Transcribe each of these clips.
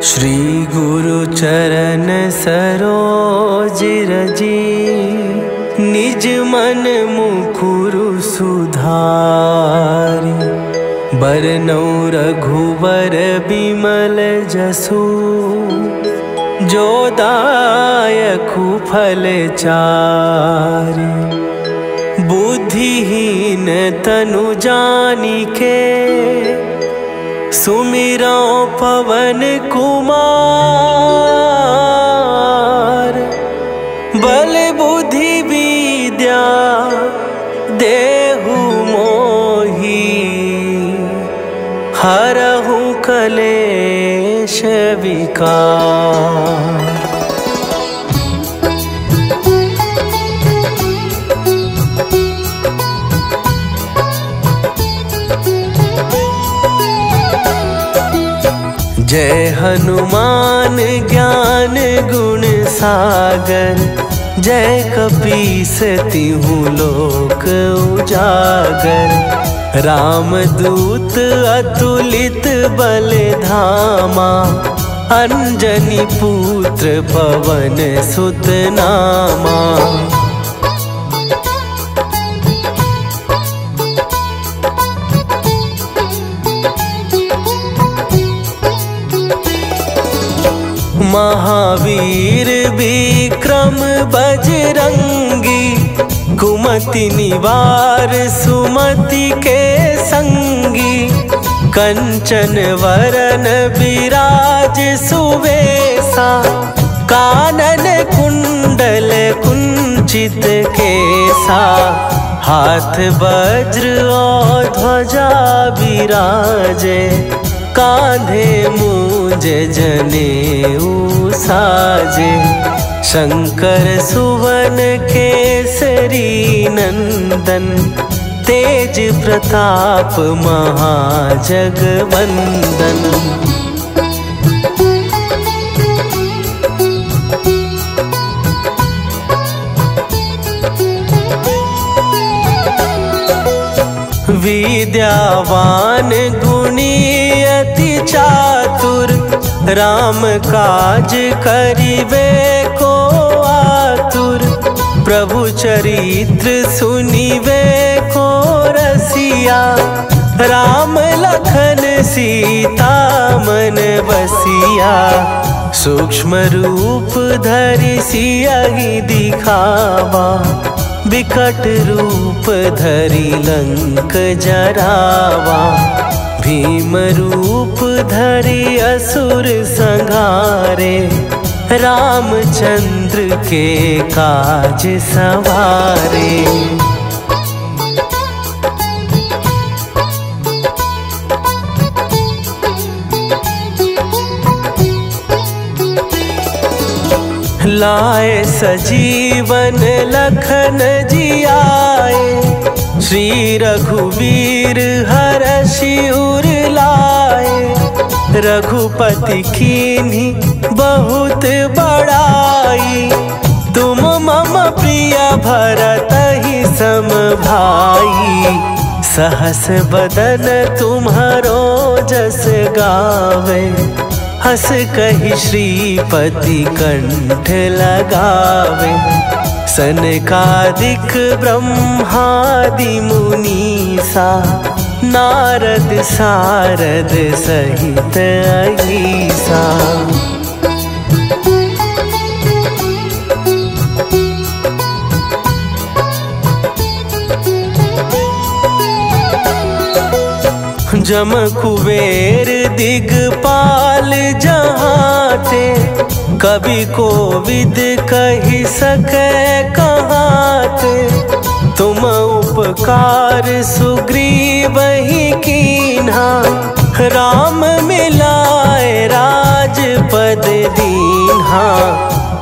श्री गुरु चरण सरोज रजी, निज मन मुकुरु सुधारि। बरनउँ रघुबर बिमल जसु, जो दायकु फल चारि। बुद्धिहीन तनु जानिके, सुमिरौ पवन कुमार। बल बुद्धि विद्या देहु मोहि, हरहु कलेश विकार। जय हनुमान ज्ञान गुण सागर, जय कपीस तिहु लोक उजागर। रामदूत अतुलित बल धामा, अंजनी पुत्र पवन सुत नामा। महावीर विक्रम बजरंगी, कुमति निवार सुमति के संगी। कंचन वरन विराज सुवेशा, कानन कुंडल कुंचित केसा। हाथ वज्र और ध्वजा विराजे, कांधे मूंज जनेऊ साजे। शंकर सुवन केसरी नंदन, तेज प्रताप महाजगवंदन। विद्यावान गुणी अति चातुर, राम काज करिबे को आतुर। प्रभु चरित्र सुनिबे को रसिया, राम लखन सीता मन बसिया। सूक्ष्म रूप धरि सियहि दिखावा, विकट रूप धरि लंक जरावा। भीम रूप धरि असुर संहारे, रामचंद्र के काज सवारे। लाए सजीवन लखन जियाए, श्री रघुवीर हरषि उर लाए। रघुपति कीन्ही बहुत बड़ाई, तुम मम प्रिय भरतहि सम भाई। सहस बदन तुम्हरो जस गावे, हस कहि श्रीपति कंठ लगावे। सनकादिक ब्रह्मादि मुनीसा, नारद सारद सहित अहीसा। जम कुबेर दिगपाल जहाते, कवि कोविद कहि सकै कहाते। तुम उपकार सुग्रीवहि कीन्हा, राम मिलाए राजपद दीन्हा।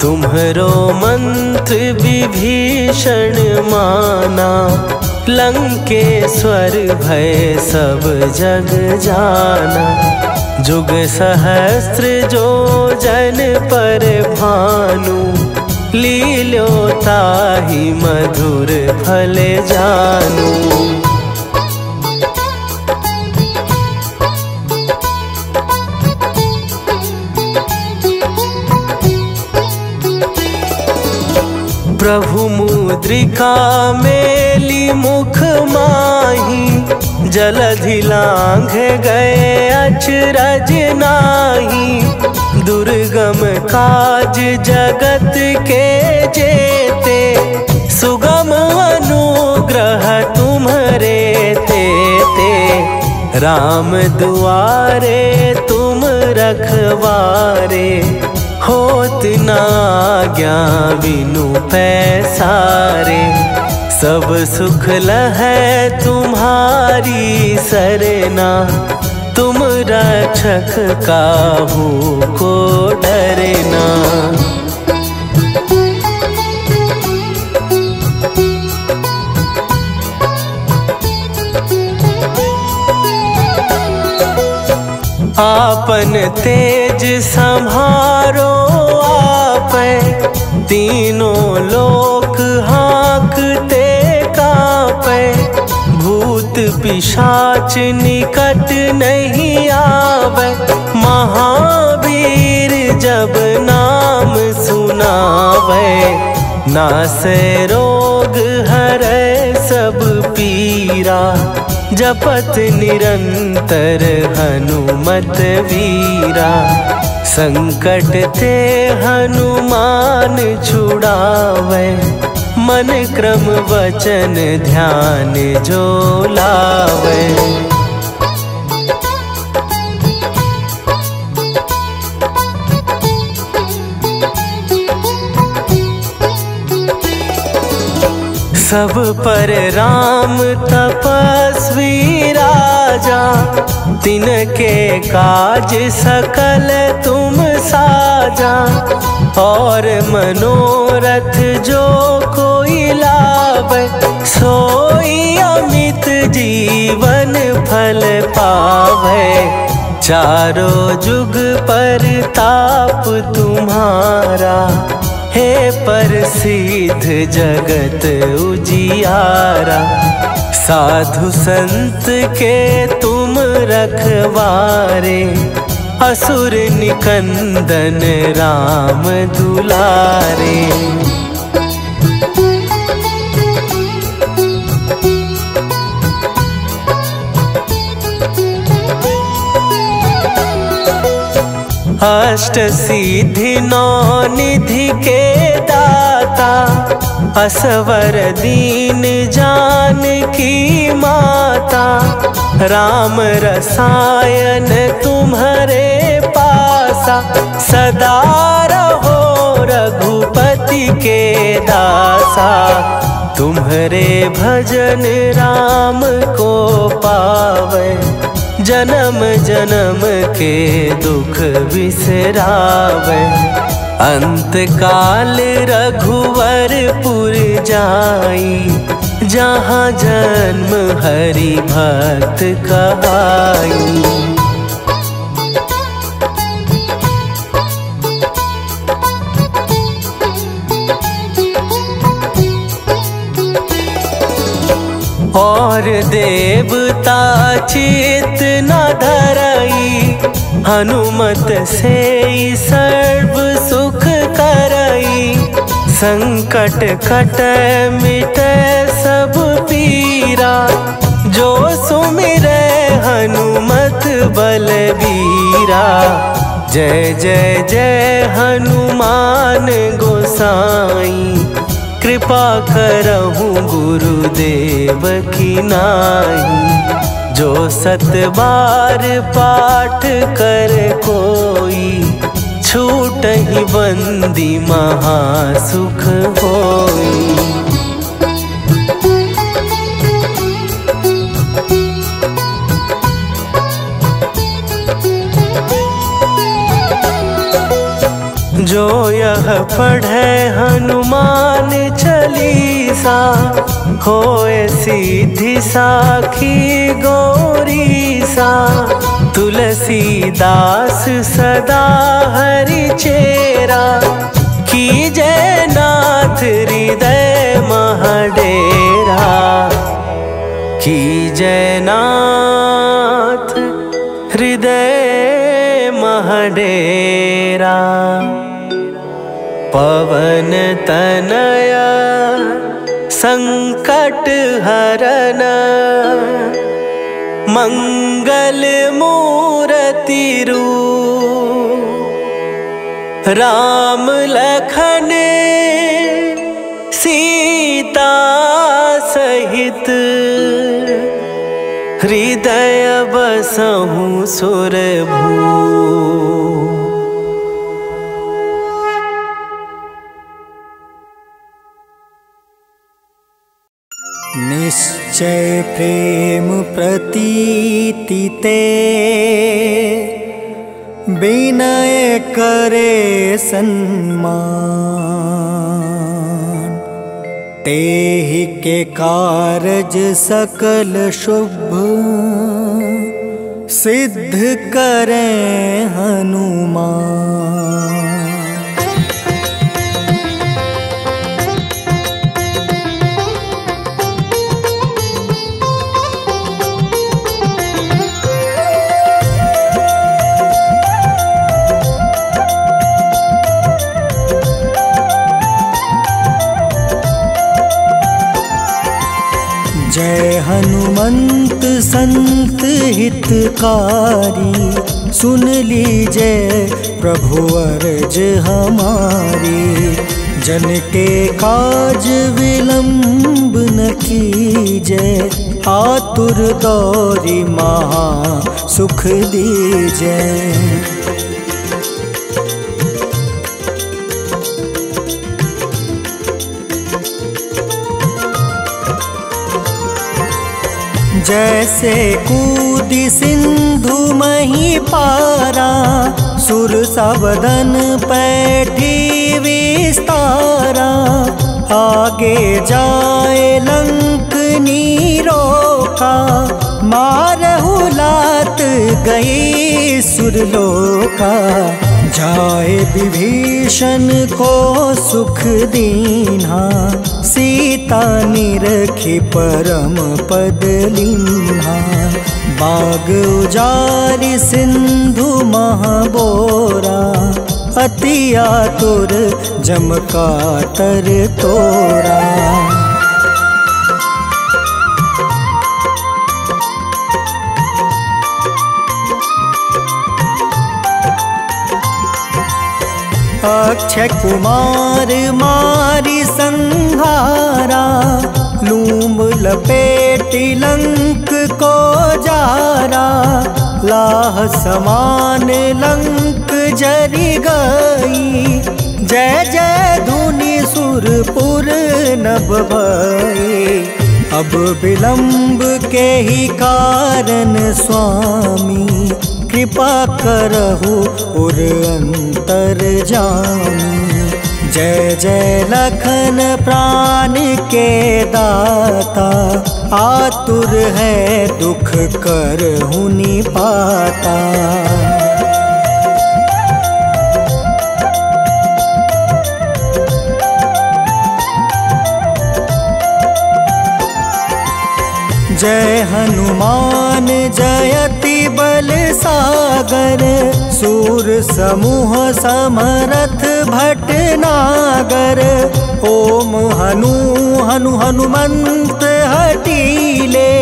तुम्हरो मंत्र विभीषण माना, लंकेश्वर भय सब जग जाना। जुग सहस्त्र जो जन पर भानु, लील्यो ताहि मधुर फल जानू। प्रभु मुद्रिका मेली मुख माही, जलधि लांघ गए अचरज नाही। दुर्गम काज जगत के जेते, सुगम अनुग्रह तुम्हरे तेते। राम दुआरे तुम रखवारे, होत ना आज्ञा बिनु पैसारे। सब सुख लहै तुम्हारी सरना, तुम रक्षक काहू को डरना। आपन तेज संहारो आपै, तीनों लोक हाँकते कांपै। भूत पिशाच निकट नहीं आवे, महावीर जब नाम सुनावे। नासै रोग हरै सब पीरा, जपत निरंतर हनुमत वीरा। संकट ते हनुमान छुड़ावे, मन क्रम वचन ध्यान जो लावे। सब पर राम तपस्वी राजा, तिनके काज सकल तुम साजा। और मनोरथ जो कोई लावे, सोई अमित जीवन फल पावे। चारों जुग परताप तुम्हारा, हे प्रसिद्ध जगत उजियारा। साधु संत के तुम रखवारे, असुर निकंदन राम दुलारे। अष्ट सिद्धि नौ निधि के दाता, असवर दीन जानकी माता। राम रसायन तुम्हारे पासा, सदा रहो रघुपति के दासा। तुम्हारे भजन राम को पावे, जन्म जन्म के दुख बिसरावे। अंत काल रघुवरपुर जाई, जहाँ जन्म हरि भक्त कहाई। और देवता चित न धरई, हनुमत से सर्व सुख करई। संकट कटै मिटै सब पीरा, जो सुमिरै हनुमत बलबीरा। जय जय जय हनुमान गोसाई, कृपा करहु गुरुदेव की नाई। जो सत बार पाठ कर कोई, छूटहि बंदी महासुख होई। जो यह पढ़े हनुमान चालीसा, होए सीधी साखी गौरीसा। तुलसीदास सदा हरि चेरा, कीजय नाथ हृदय महडेरा। कीजय नाथ हृदय महडेरा। पवन तनया संकट हरन, मंगल मूर्ति रूप राम लखन सीता सहित, हृदय बसहु सुरभू। निश्चय प्रेम प्रतीति ते, विनय करे सन्मान। तेहि के कारज सकल शुभ, सिद्ध करें हनुमान। जय हनुमंत संत हितकारी, सुन लीजिए प्रभु अर्ज हमारी। जन के काज विलंब न कीजय, आतुर दौरी महा सुख दीजय। जैसे कूदी सिंधु मही पारा, सुर सबदन पैठी विस्तारा। आगे जाए लंक नीरोका, मारहु लात गई सुरलोका। जाए विभीषण को सुख दीन्हा, सीता निरखी परम पद लीन्हा। बाग उजारि सिंधु महाबोरा, अति आतुर जम कातर तोरा। अक्षय कुमार मारी संहारा, लूम लपेटी लंक को जारा। लाह समान लंक जरी गई, जय जय धुनि सुरपुर नभ भई। अब विलंब के ही कारण स्वामी, कृपा करहु उर अंतर जामी। जय जय लखन प्राण के दाता, आतुर है दुख करहु निपाता। जय हनुमान जयति बल सागर, सूर समूह समरथ भटनागर। ओम हनु हनु हनुमंत हटीले,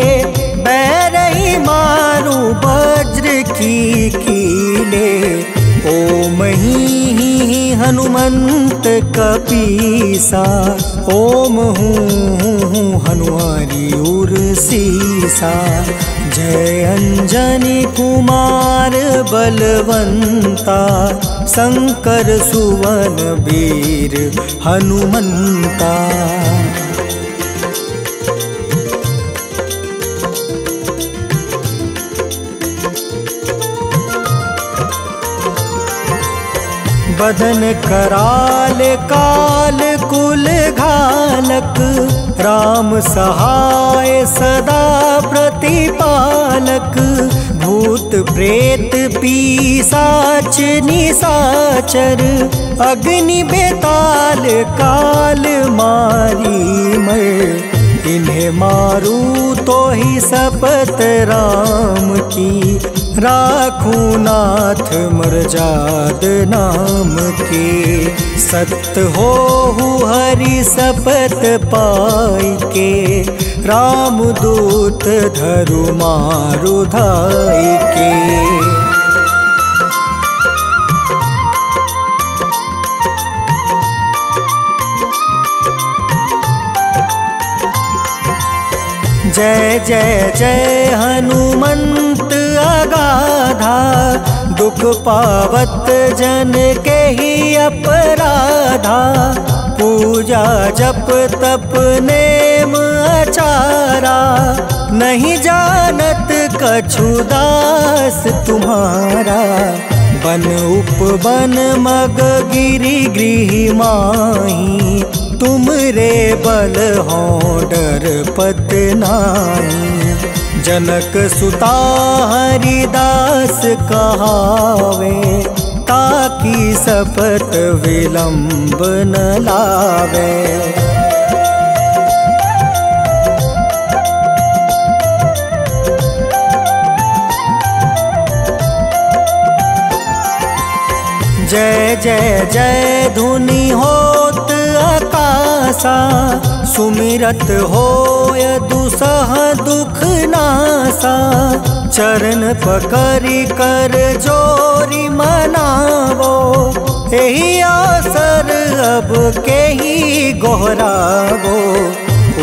बैरही मारू वज्र की कीले। ओम ही हनुमंत कपीसा, ओम हूँ हनुमारी उर सीसा। जय अंजनी कुमार बलवंता, शंकर सुवन वीर हनुमंता। बदन कराल काल कुल घालक, राम सहाय सदा प्रतिपालक। भूत प्रेत पिशाच निशाचर, अग्नि बेताल काल मारी मर। तिन्हें मारू तो ही शपथ राम की, राखूं नाथ मर्जाद नाम की। सत्य हो हरि शपथ पाई के, राम दूत धरु मारु धाई के। जय जय जय हनुमंत अगाधा, दुख पावत जन के ही अपराधा। पूजा जप तप नेम आचारा, नहीं जानत कछु दास तुम्हारा। बन उपवन मग गिरि गृह माही, तुम रे बल हो डर पत नाई। जनक सुता हरिदास कहावे, ताकि शपथ विलंब न लावे। जय जय जय धुनि होत आकाशा, सुमिरत होय दुसह दुख नासा। चरण पकड़ि कर जोरी मनावो, एही आसर अब के ही गोहरावो।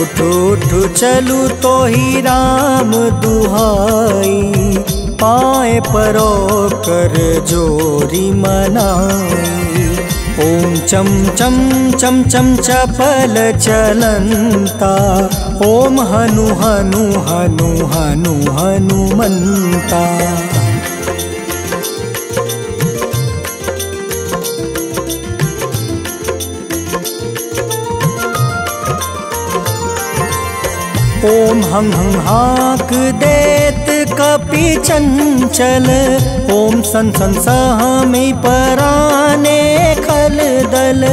उठ उठ चलू तो ही राम दुहाई, पाए परो कर जोरी मनाई। ओम चम चम चम चम चपल चलंता, ओम हनु हनु हनु हनु हनुमंता। ओम हं हं हाक देत कपि चंचल, ओम सन सन सहमी पराने खल दल।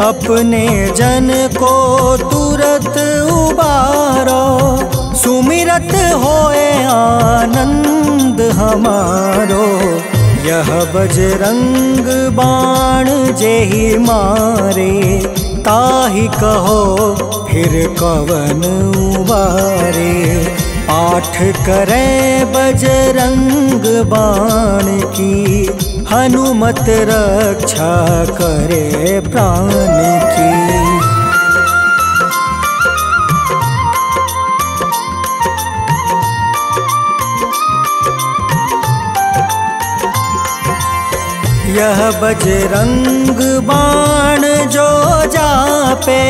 अपने जन को तुरत उबारो, सुमिरत होए आनंद हमारो। यह बजरंग बाण जेहि मारे, ताहि कहो फिर कवन उबारे। पाठ करे बजरंग बाण की, हनुमत रक्षा करे प्राण की। यह बजरंग बाण जो जापे,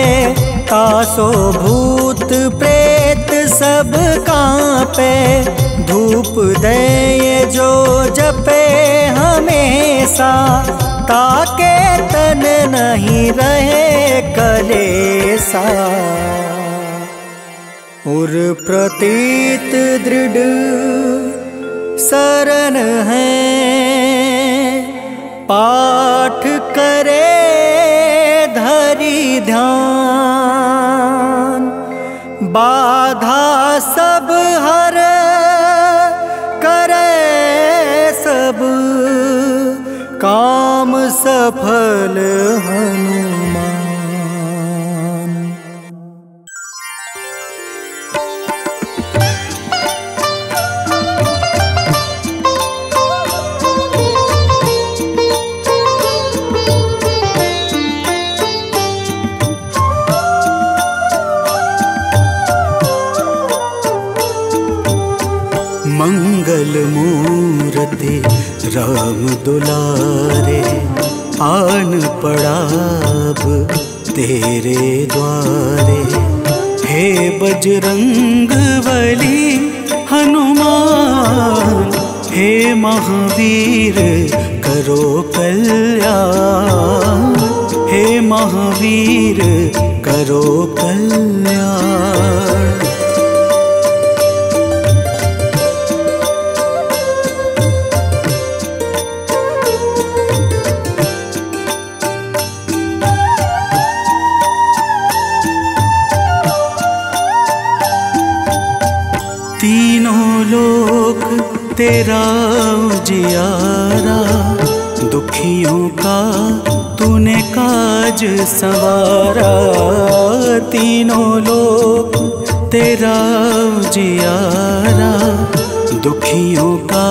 तासो भूत प्रेत सब कांपे। धूप दे जो जपे हमेशा, ताके तन नहीं रहे कलेसा। उर प्रतीत दृढ़ शरण है, पाठ करे धरि ध्यान। बाधा सब हर करे सब, काम सफल हनुमान। मंगल मूर्ति राम दुलारे, आन पड़ाब तेरे द्वारे। हे बजरंग बली हनुमान, हे महावीर करो कल्याण। हे महावीर करो कल्याण। तेरा उजियारा, दुखियों का तूने काज संवारा। तीनों लोक तेरा उजियारा, दुखियों का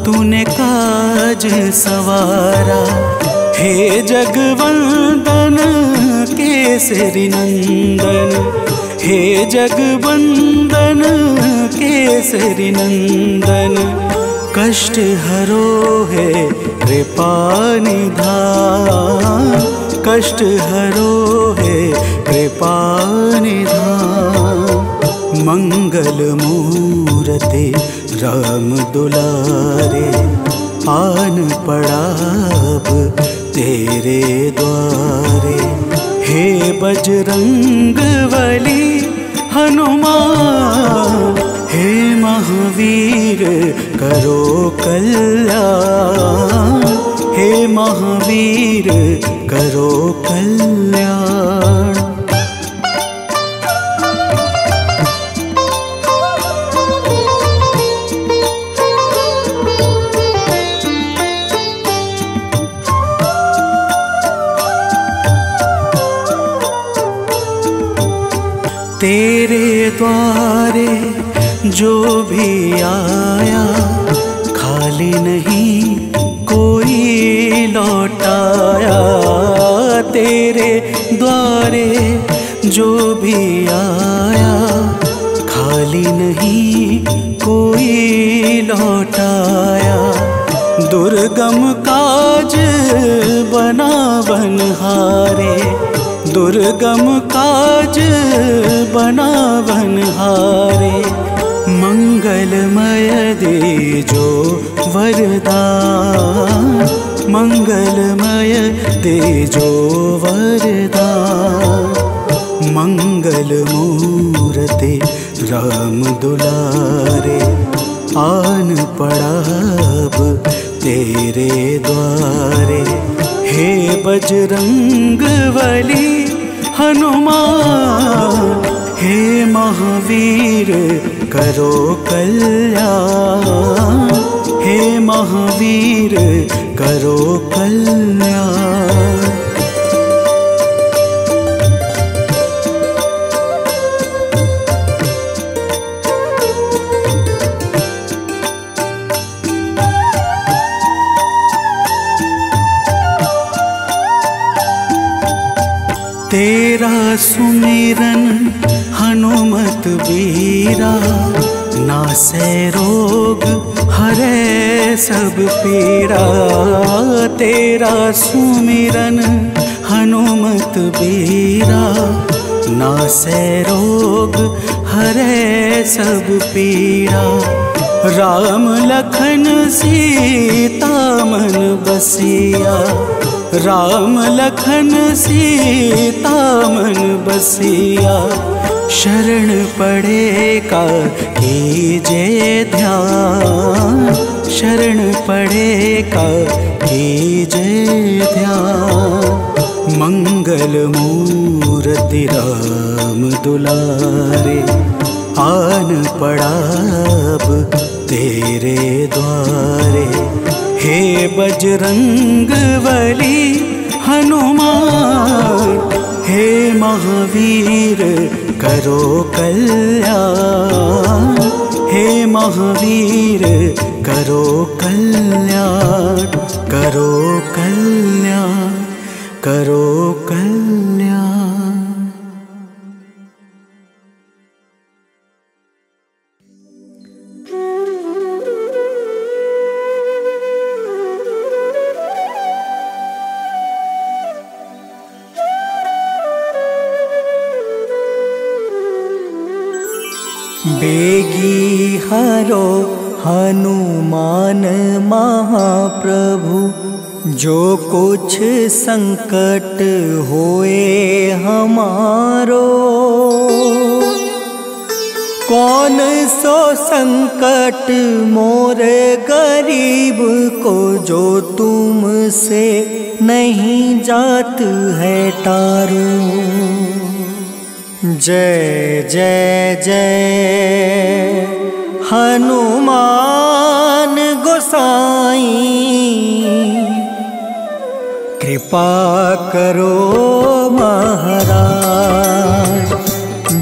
तूने काज संवारा। हे जगवंदन केसरी नंदन, हे जगवंदन केसरी नंदन, कष्ट हरो है कृपा निधान, कष्ट हरो है कृपा निधान। मंगल मूर्ति राम दुलारे, आन पड़ा अब तेरे द्वारे। हे बजरंग बली हनुमान, हे महावीर करो कल्याण, हे महावीर करो कल्याण। तेरे द्वारे जो भी आया, खाली नहीं कोई लौटाया। तेरे द्वारे जो भी आया, खाली नहीं कोई लौटाया। दुर्गम काज बना बनहारे, दुर्गम काज बना बनहारे। मंगलमय दे जो वरदान, मंगलमय दे जो वरदान। मंगल मूर्ति राम दुलारे, आन पड़ा अब तेरे द्वारे। हे बजरंग बली हनुमान, हे महावीर करो कल्याण, हे महावीर करो कल्याण। तेरा सुमिरन हनुमत बीरा, नासै रोग हरै सब पीरा। तेरा सुमिरन हनुमत बीरा, नासै रोग हरै सब पीरा। राम लखन सीता मन बसिया, राम लखन सीता मन बसिया। शरण पड़े का कीजे ध्यान, शरण पड़े का कीजे ध्यान। मंगल मूर्ति राम दुलारे, आन पड़ा अब तेरे द्वारे। हे बजरंग बली हनुमान, हे महावीर करो कल्याण, हे महावीर करो कल्याण, करो कल्याण, करो कल्याण। बेगी हरो हनुमान महाप्रभु, जो कुछ संकट होए हमारो। कौन सो संकट मोर गरीब को, जो तुमसे नहीं जात है टारो। जय जय जय हनुमान गोसाई कृपा करो महाराज।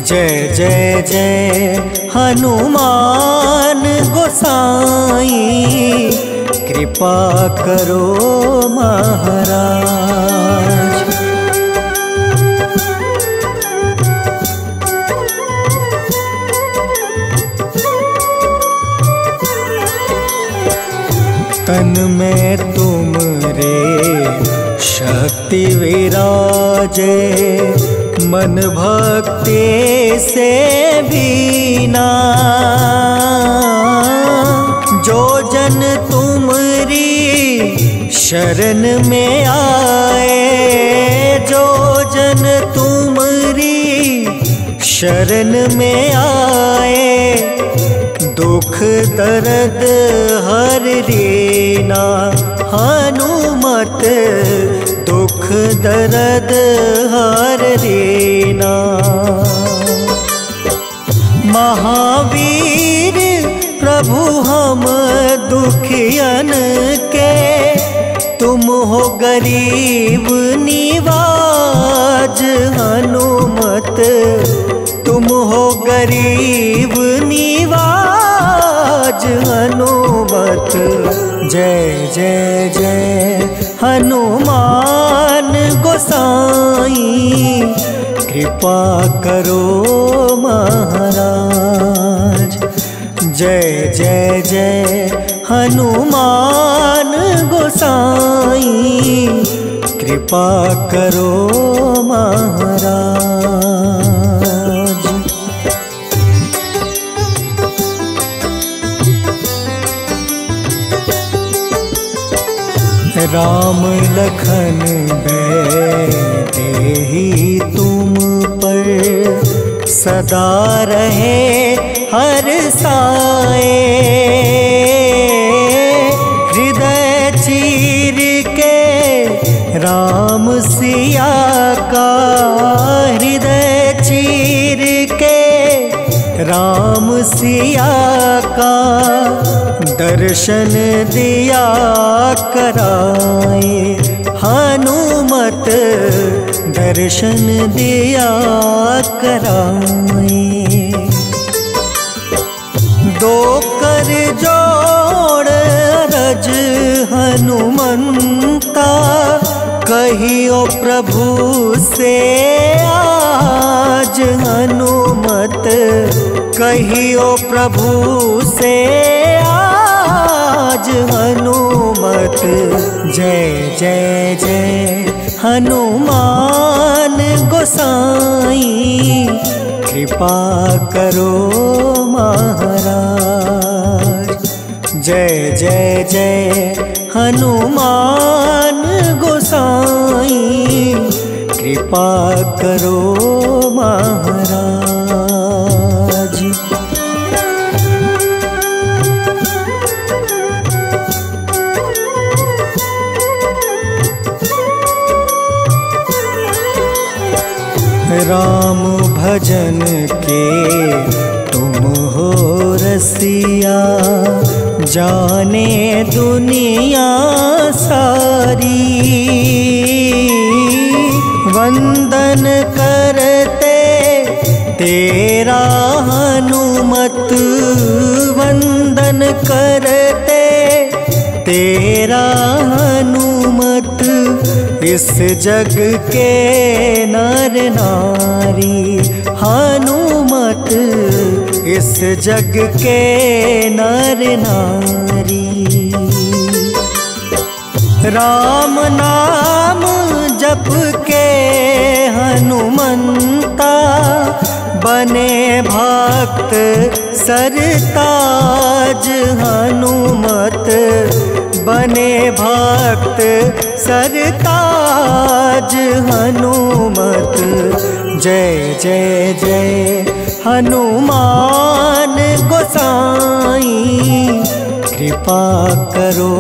जय जय जय हनुमान गोसाई कृपा करो महाराज। तन में तुमरे शक्ति विराजे, मन भक्ति से बीना। जो जन तुमरी शरण में आए, जो जन तुमरी शरण में आए, दुख दर्द हर लेना। हनुमत दुख दर्द हर लेना। महावीर प्रभु हम दुखियन के, तुम हो गरीब निवाज। हनुमत तुम हो गरीब निवाज। हनुमत जय जय जय हनुमान गोसाई कृपा करो महाराज। जय जय जय हनुमान गोसाई कृपा करो महाराज। राम लखन देहि तुम पर, सदा रहे हर साए। हृदय चीर के राम सिया का, हृदय चीर के राम सिया का, दर्शन दिया कराए। हनुमत दर्शन दिया कराए। दो कर जोड़ रज हनुमंता, कहियो प्रभु से आज। हनुमत कहियो प्रभु से आज। हनुमत जय जय जय हनुमान गोसाई कृपा करो महाराज। जय जय जय हनुमान गोसाई कृपा करो महाराज। राम भजन के तुम हो रसिया, जाने दुनिया सारी। वंदन करते तेरा हनुमत, वंदन करते तेरा हनुमत। इस जग के नर नारी हनुमत, इस जग के नर नारी। राम नाम जप के हनुमंता, बने भक्त सरताज। हनुमत बने भक्त सरताज। हनुमत जय जय जय हनुमान गोसाई कृपा करो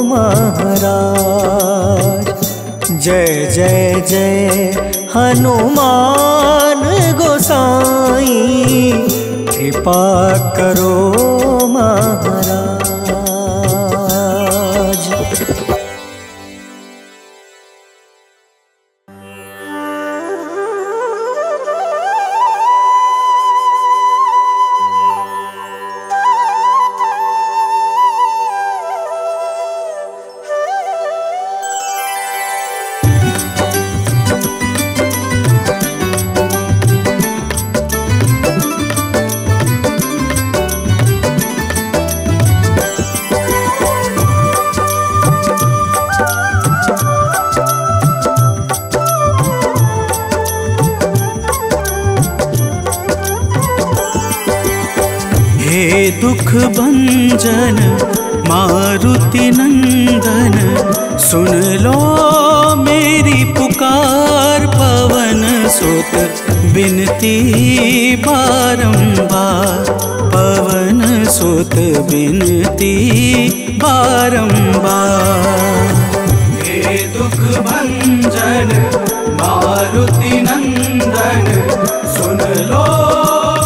महाराज। जय जय जय हनुमान गोसाई कृपा करो दुख भंजन मारुति नंदन, सुन लो मेरी पुकार। पवन सुत बिनती बारंबार, पवन सुत बिनती बारंबार। हे दुख भंजन मारुति नंदन, सुन लो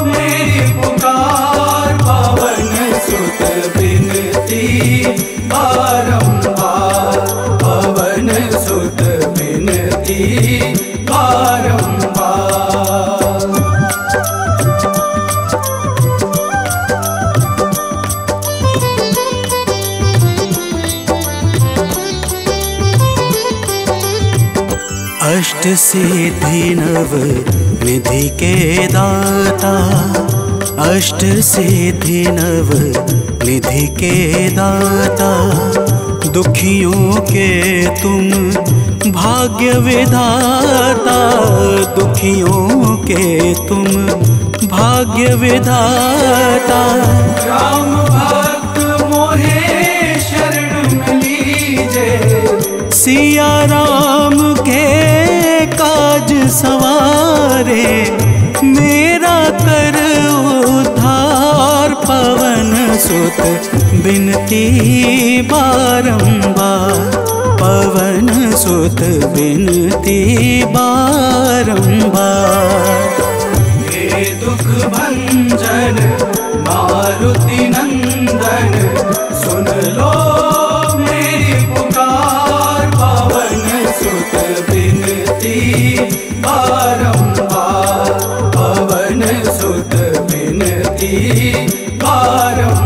मेरी पुकार। पवन सुत बिनती बारंबार, पवन सुत बिनती बारंबार। अष्ट सिद्धि नव निधि के दाता, अष्ट सिद्धि नव निधि के दाता। दुखियों के तुम भाग्य विधाता, दुखियों के तुम भाग्य विधाता। राम भक्त मोहे शरण लीजे, सिया राम के काज सवारे। मेरा कर उद्धार, पवन सुत बिनती बारंबार, पवन सुत बिनती बारंबार। हे दुख भंजन मारुति नंदन, सुन लो मेरी पुकार। पवन सुत बिनती बारंबार, पवन सुत बिनती बारंबार।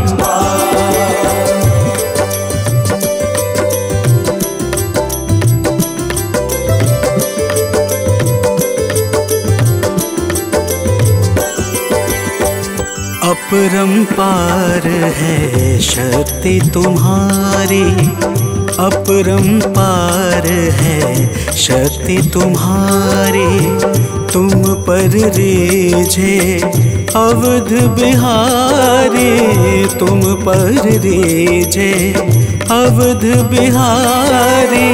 अपरंपार है शक्ति तुम्हारी, अपरंपार है शक्ति तुम्हारी। तुम पर रीझे अवध बिहारी, तुम पर रीझे अवध बिहारी।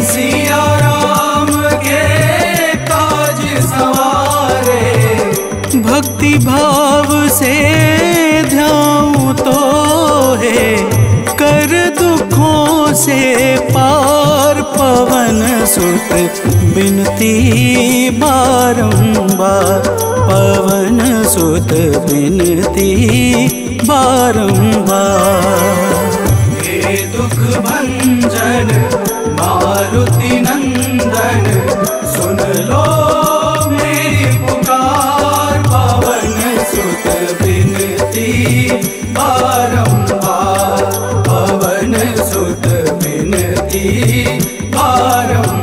सिया राम के काज सवारे, भक्ति भाव से ध्याऊं तो है कर दुखों से पार। पवन सुत बिनती बारंबार, पवन सुत बिनती बारंबार। हे दुख भंजन मारुति नंदन, सुन लो मेरी पुकार। पवन सुत बिनती बारंबार, पवन सुत बिनती बारंबार।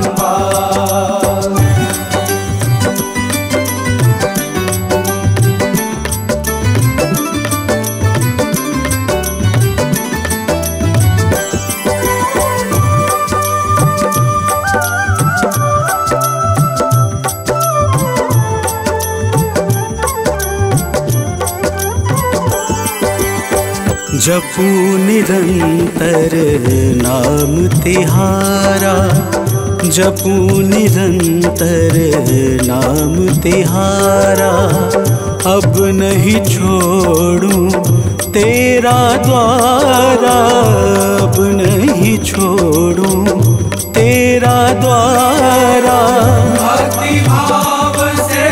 जपू निरंतर नाम तिहारा, जपू निरंतर नाम तिहारा। अब नहीं छोड़ूं तेरा द्वारा, अब नहीं छोड़ूं तेरा द्वारा। भक्ति भाव से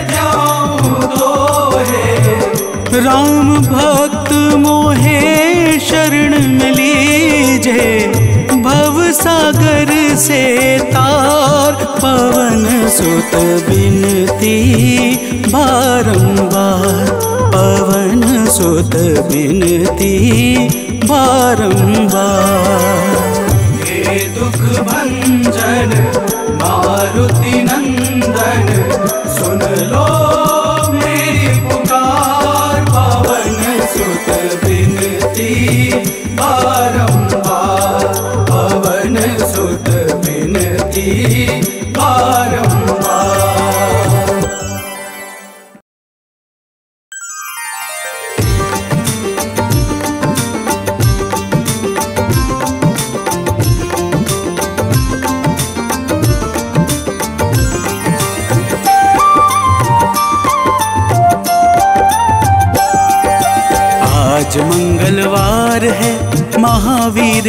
ध्याऊं तो है, राम भक्त मोहे शरण में लीजे। भव सागर से तार, पवन सुत बिनती बारंबार, पवन सुत बिनती बारंबार। हे दुख भंजन मारुति नंदन, सुन लो मेरी पुकार। पवन सुत बिनती बारंबार, पवन सुत बिनती बारंबार।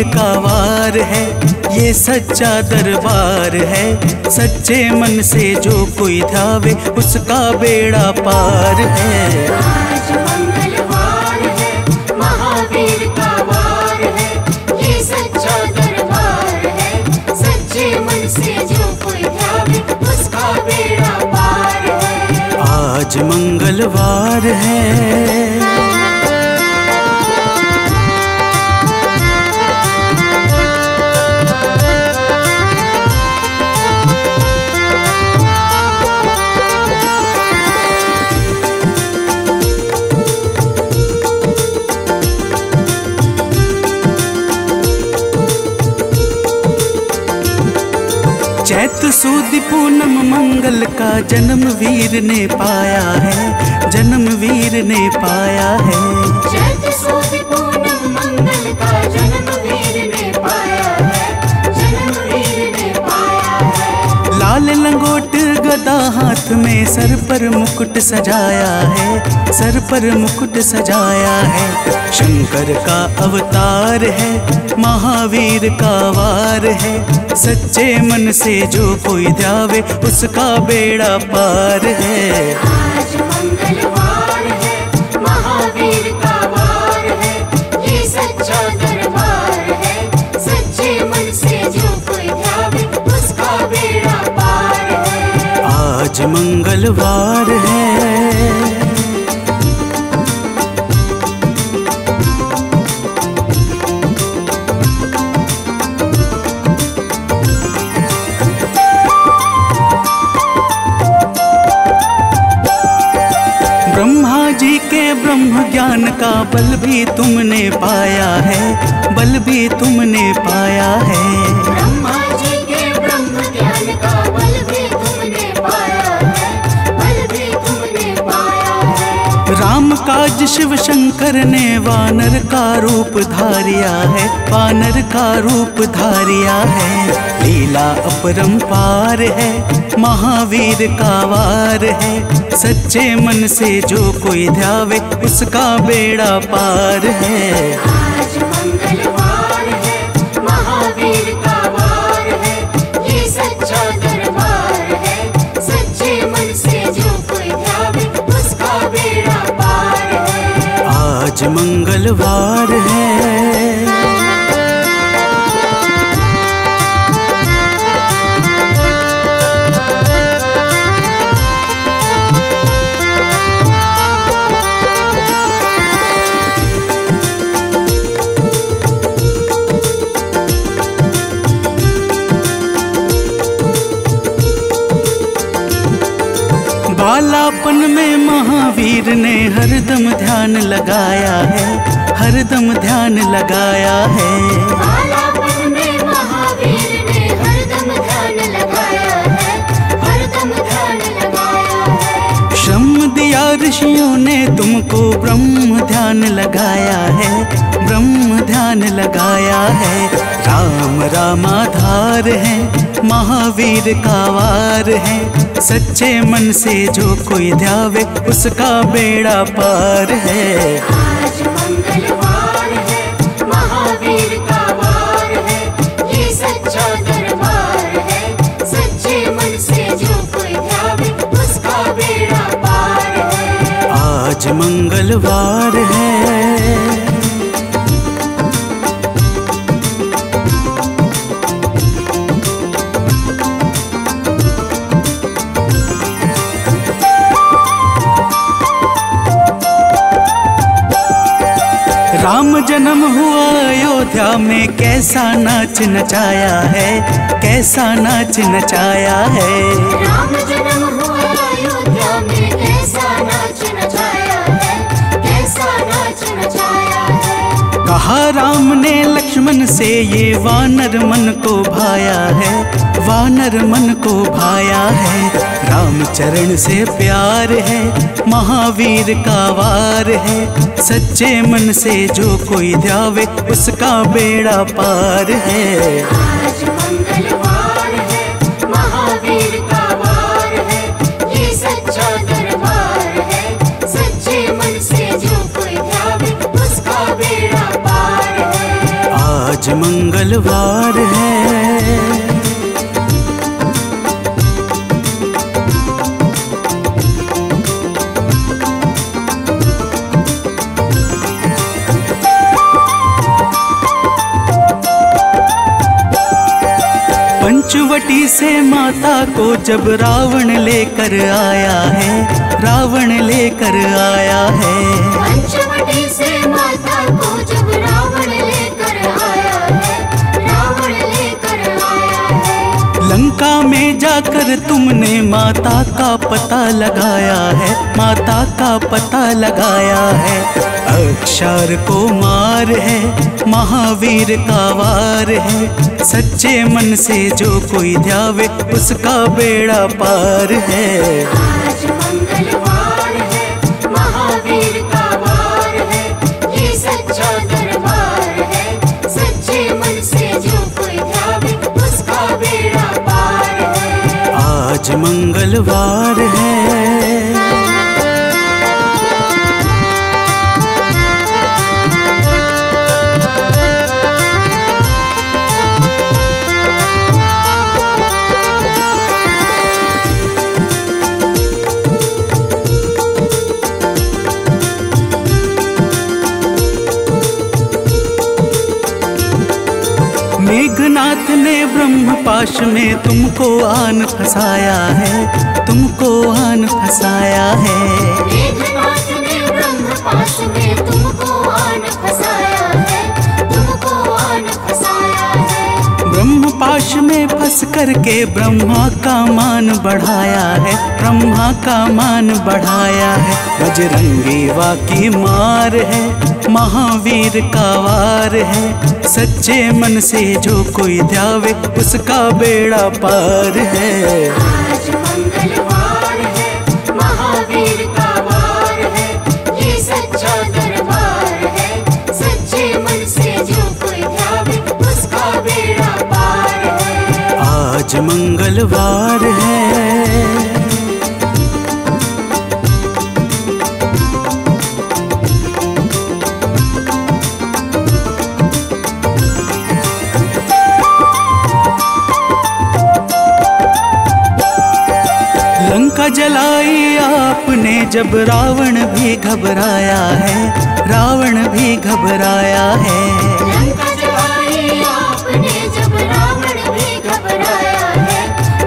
महावीर का वार है, ये सच्चा दरबार है। सच्चे मन से जो कोई ध्यावे उसका बेड़ा पार है। आज मंगलवार है, महावीर का वार है, ये सच्चा दरबार है। सच्चे मन से जो कोई ध्यावे उसका बेड़ा पार है। आज मंगलवार है। चैत सुद पूनम मंगल का जन्म वीर ने पाया है, जन्म वीर ने पाया है। चैत सुद पूनम मंगल का जन्म वीर ने पाया है, जन्म वीर ने पाया है। लाल लंगोट गदा हाथ में, सर पर मुकुट सजाया है, सर पर मुकुट सजाया है। शंकर का अवतार है, महावीर का वार है। सच्चे मन से जो कोई ध्यावे उसका बेड़ा पार है। आज मंगलवार है, महावीर का वार है, ये सच्चा दरबार है। सच्चे मन से जो कोई ध्यावे उसका बेड़ा पार है। आज मंगलवार है। ब्रह्मा जी के ब्रह्म ज्ञान का बल भी तुमने पाया है, बल भी तुमने पाया है। ब्रह्मा जी के ब्रह्म ज्ञान का बल भी तुमने पाया है, बल भी तुमने पाया है। राम काज शिव शंकर ने वानर का रूप धारिया है, वानर का रूप धारिया है। लीला अपरंपार है, महावीर का वार है। सच्चे मन से जो कोई ध्यावे उसका बेड़ा पार है। आज मंगलवार है, महावीर का वार है, ये सच्चा दरबार है। सच्चे मन से जो कोई ध्यावे उसका बेड़ा पार है। आज मंगलवार है। बालापन में महावीर ने हरदम ध्यान लगाया है, हरदम ध्यान लगाया है। बालापन में महावीर ने हरदम ध्यान लगाया है, हरदम ध्यान लगाया है। श्रम दिया ऋषियों ने तुमको, ब्रह्म ध्यान लगाया है, ब्रह्म ध्यान लगाया है। राम रामाधार है, महावीर का वार है। सच्चे मन से जो कोई ध्यावे उसका बेड़ा पार है। आज मंगलवार है, महावीर का वार है, ये सच्चा दरबार है। सच्चे मन से जो कोई ध्यावे उसका बेड़ा पार है। आज मंगलवार है। राम जन्म हुआ अयोध्या में, कैसा नाच नचाया है, कैसा नाच नचाया है। राम जन्म हुआ अयोध्या में, कैसा नाच नचाया है, कैसा नाच नचाया है। कहा राम ने लक्ष्मण से, ये वानर मन को भाया है, वानर मन को भाया है। राम चरण से प्यार है, महावीर का वार है। सच्चे मन से जो कोई ध्यावे उसका बेड़ा पार है। आज मंगलवार है, महावीर का वार है, ये सच्चा दरबार है। सच्चे मन से जो कोई ध्यावे उसका बेड़ा पार है। आज मंगलवार है। पंचवटी से माता को जब रावण लेकर आया है, रावण लेकर आया है। पंचवटी से माता को जब रावण लेकर आया है, रावण लेकर आया है। लंका में जाकर तुमने माता का पता लगाया है, माता का पता लगाया है। अक्षर को मार है, महावीर का वार है। सच्चे मन से जो कोई ध्यावे उसका बेड़ा पार है। आज मंगलवार है, महावीर का वार है, ये सच्चा दरबार है। सच्चे मन से जो कोई ध्यावे उसका बेड़ा पार है। आज मंगलवार है। मेघनाथ ने ब्रह्म पाश में तुमको आन फंसाया है, तुमको आन फंसाया है। मेघनाथ ने ब्रह्म पाश में तुमको आन फंसाया है, तुमको आन फंसाया है। ब्रह्म पाश में फंस करके ब्रह्मा का मान बढ़ाया है, ब्रह्मा का मान बढ़ाया है। बजरंगी वाकी मार है, महावीर का वार है। सच्चे मन से जो कोई ध्यावे उसका बेड़ा पार है। आज मंगलवार है, महावीर का वार है, ये सच्चा दरबार है। सच्चे मन से जो कोई ध्यावे उसका बेड़ा पार है। आज मंगलवार है। लंका जलाई आपने जब रावण भी घबराया है, रावण भी घबराया है। लंका जलाई आपने जब रावण भी घबराया है,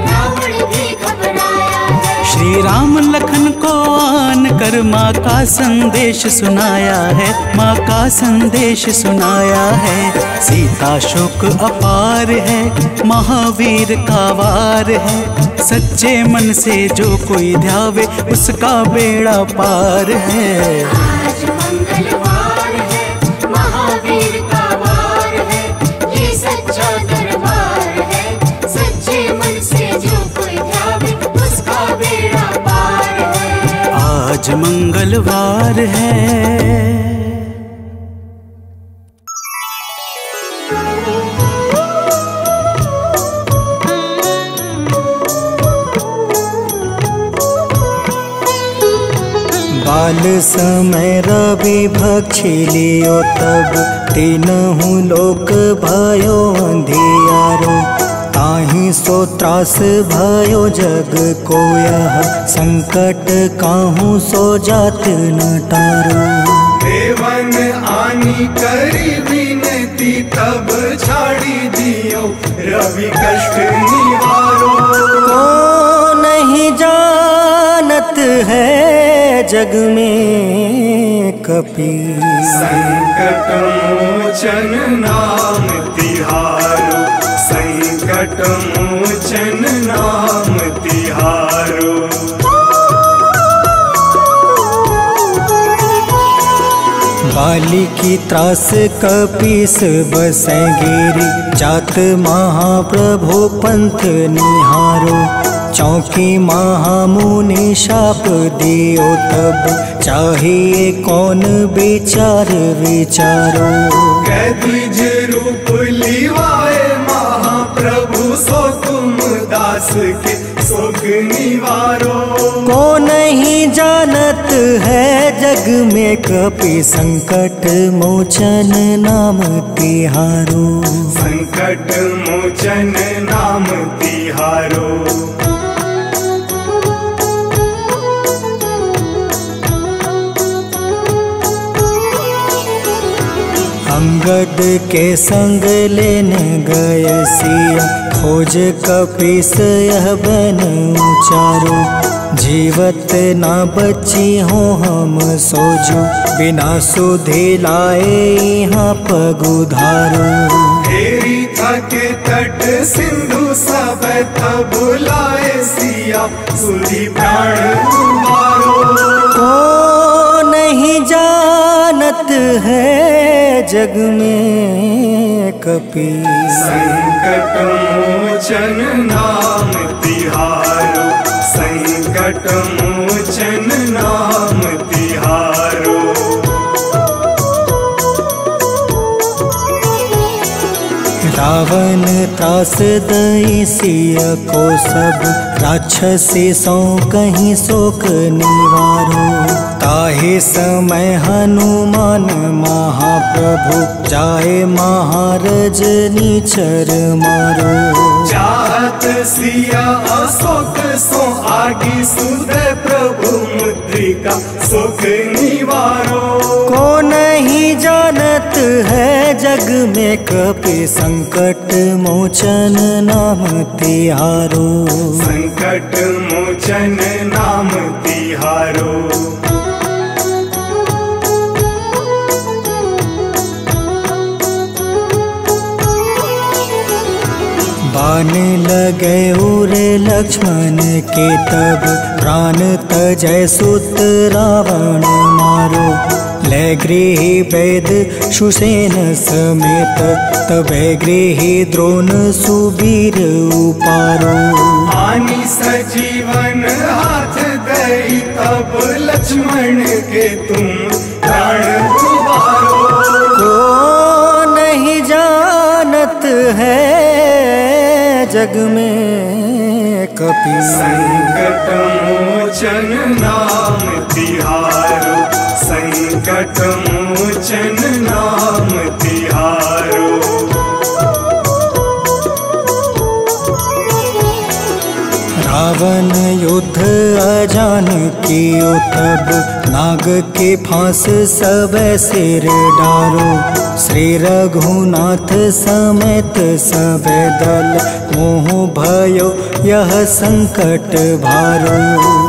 रावण भी घबराया है। श्री राम लखन को आन कर माँ का संदेश सुनाया है, माँ का संदेश सुनाया है। सीता शोक अपार है, महावीर का वार है। सच्चे मन से जो कोई ध्यावे उसका बेड़ा पार है। आज मंगलवार है, महावीर का वार है, ये सच्चा दरबार है। सच्चे मन से जो कोई ध्यावे उसका बेड़ा पार है। आज मंगलवार है। बाल समय रवि भक्षी लियो तब तीनहु लोक भयो अंधियारो। ताहि सो त्रास भयो जग को यह संकट काहू सो जात न टारो। देवन आनी करी विनती तब छाड़ी दियो रवि कष्ट निवारो। को नहीं जानत है जग में कपि संकट मोचन नाम तिहारो। संकट मोचन नाम तिहारो। बाली की त्रास कपीस बसै गिरी। जात महाप्रभु पंथ निहारो। चौकी महामुनि शाप दियो तब चाहिए कौन विचार विचारो। कैदिज रूप लिवाए महाप्रभु सो तुम दास दास के सुख निवारो। को नहीं जानत है जग में कपि संकट मोचन नाम तिहारो। संकट मोचन नाम तिहारो। अंगद के संग लेने गए सिया, खोज कपीस यह बन उचारो। जीवत ना बची हो हम सोजो, बिना सुधि लाए यहाँ पग उधारो। हेरी थके तट सिंधु सब तब बुलाए सिया, सुधि प्राण तुम्हारो। को नहीं जानत है जग में कपि संकट मोचन नाम तिहारो। संकट मोचन नाम तिहारो। रावण त्रास दई सिया को सब, राक्षसी सौ कहीं शोक निवारो। ताहि समय हनुमान महाप्रभु, जाए महारज नीचर मारो। चाहत सिया अशोक सो आगी, सुधे प्रभु मुद्रिका सुख निवारो। को नहीं जानत है जग में कपि संकट मोचन नाम तिहारो। संकट मोचन नाम तिहारो। बाण लगे उरे लक्ष्मण के तब, प्राण तजय सुत रावण मारो। ले गृही वैद सुसेन समेत, तबे गृही द्रोण सुबीर उपारो। आनी सजीवन हाथ गई तब लक्ष्मण के तुम प्राण उबारो। को नहीं जानत है जग में कपि संकट मोचन नाम तिहारो। संकट मोचन नाम तिहारो। रावण युद्ध अजान कियो तब, नाग के फांस सब सिर डारो। श्री रघुनाथ समेत सब दल, मोह भयो यह संकट भारो।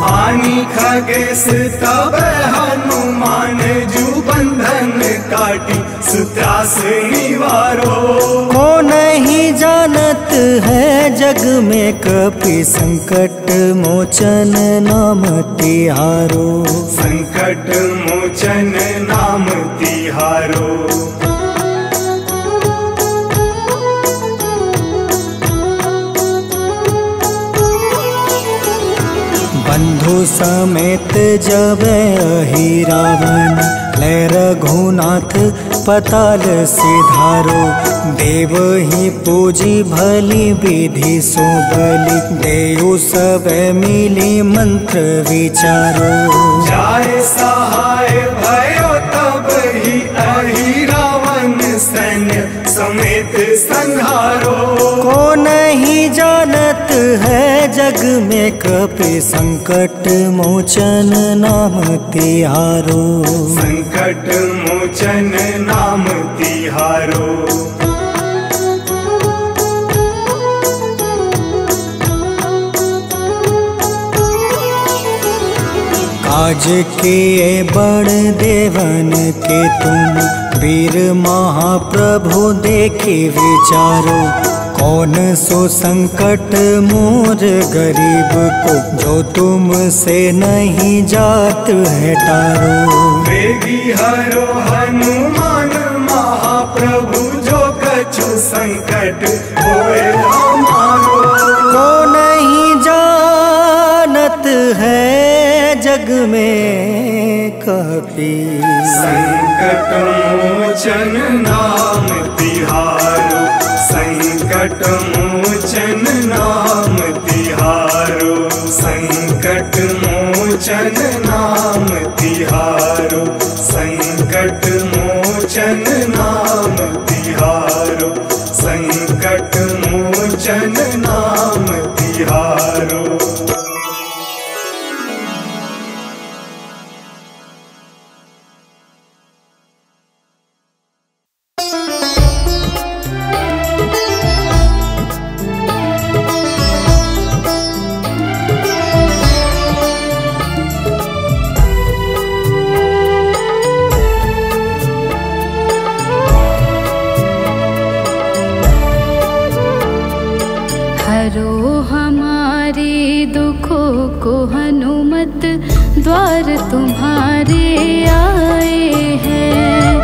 आनी खगेश तब हनुमान, जू बंधन काटी सुत्रास निवारो। को नहीं जानत है जग में कपि संकट मोचन नाम तिहारो। संकट मोचन नाम तिहारो। बंधु समेत जब अहि रावण, ले रघुनाथ पताल सिधारो। देव ही पूजी भली विधि सो बलि, देव सब मिली मंत्र विचारो। जाय सहाय भयो तब ही अहि रावण, सैन्य समेत संहारो। को नहीं जानत है जग में कपि संकट मोचन नाम तिहारो। संकट मोचन नाम तिहारो। काज किए बड़ देवन के तुम, वीर महाप्रभु देखी विचारो। कौन सो संकट मोर गरीब को, जो तुमसे नहीं जात है टारो। वेगी हरो हनुमान महाप्रभु, जो कछु संकट होए हमारो। को नहीं जानत है जग में कपि संकट मोचन नाम तिहारो। संकट संकट मोचन नाम तिहारो, संकट मोचन नाम तिहारो, संकट मोचन नाम तिहारो, संकट मोचन नाम तिहारो। हरो हमारे दुखों को हनुमत, द्वार तुम्हारे आए हैं।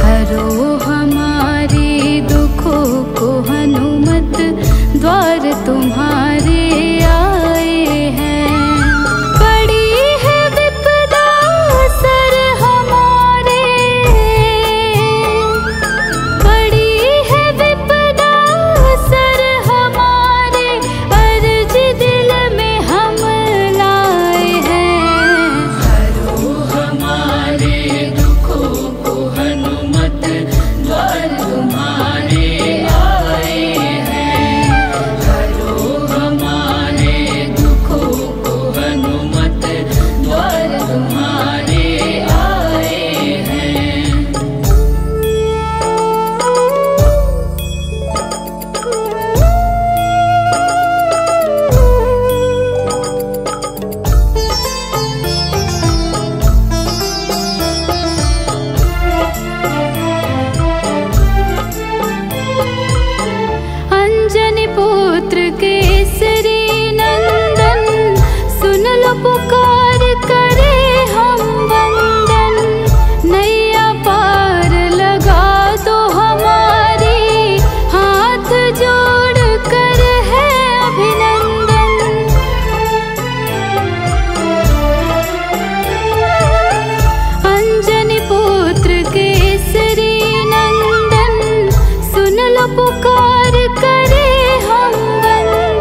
हरो हमारे दुखों को हनुमत, द्वार तुम्हारे आए हैं। पड़ी है विपदा सर हमारे, पड़ी है विपदा सर हमारे, अर्ज दिल में हम लाए हैं। हरो हमारे दुखों को हनुमत, द्वार तुम्हारे आए हैं। हरो हमारे दुखों को हनुमत, द्वार तुम्हारे आए हैं। अंजनी पुत्र केसरी नंदन, सुन लो पुकार करे हम वंदन। नैया पार लगा दो हमारी, हाथ जोड़ कर है अभिनंदन। अंजनी पुत्र केसरी नंदन, सुन लो पुकार करे हम वंदन।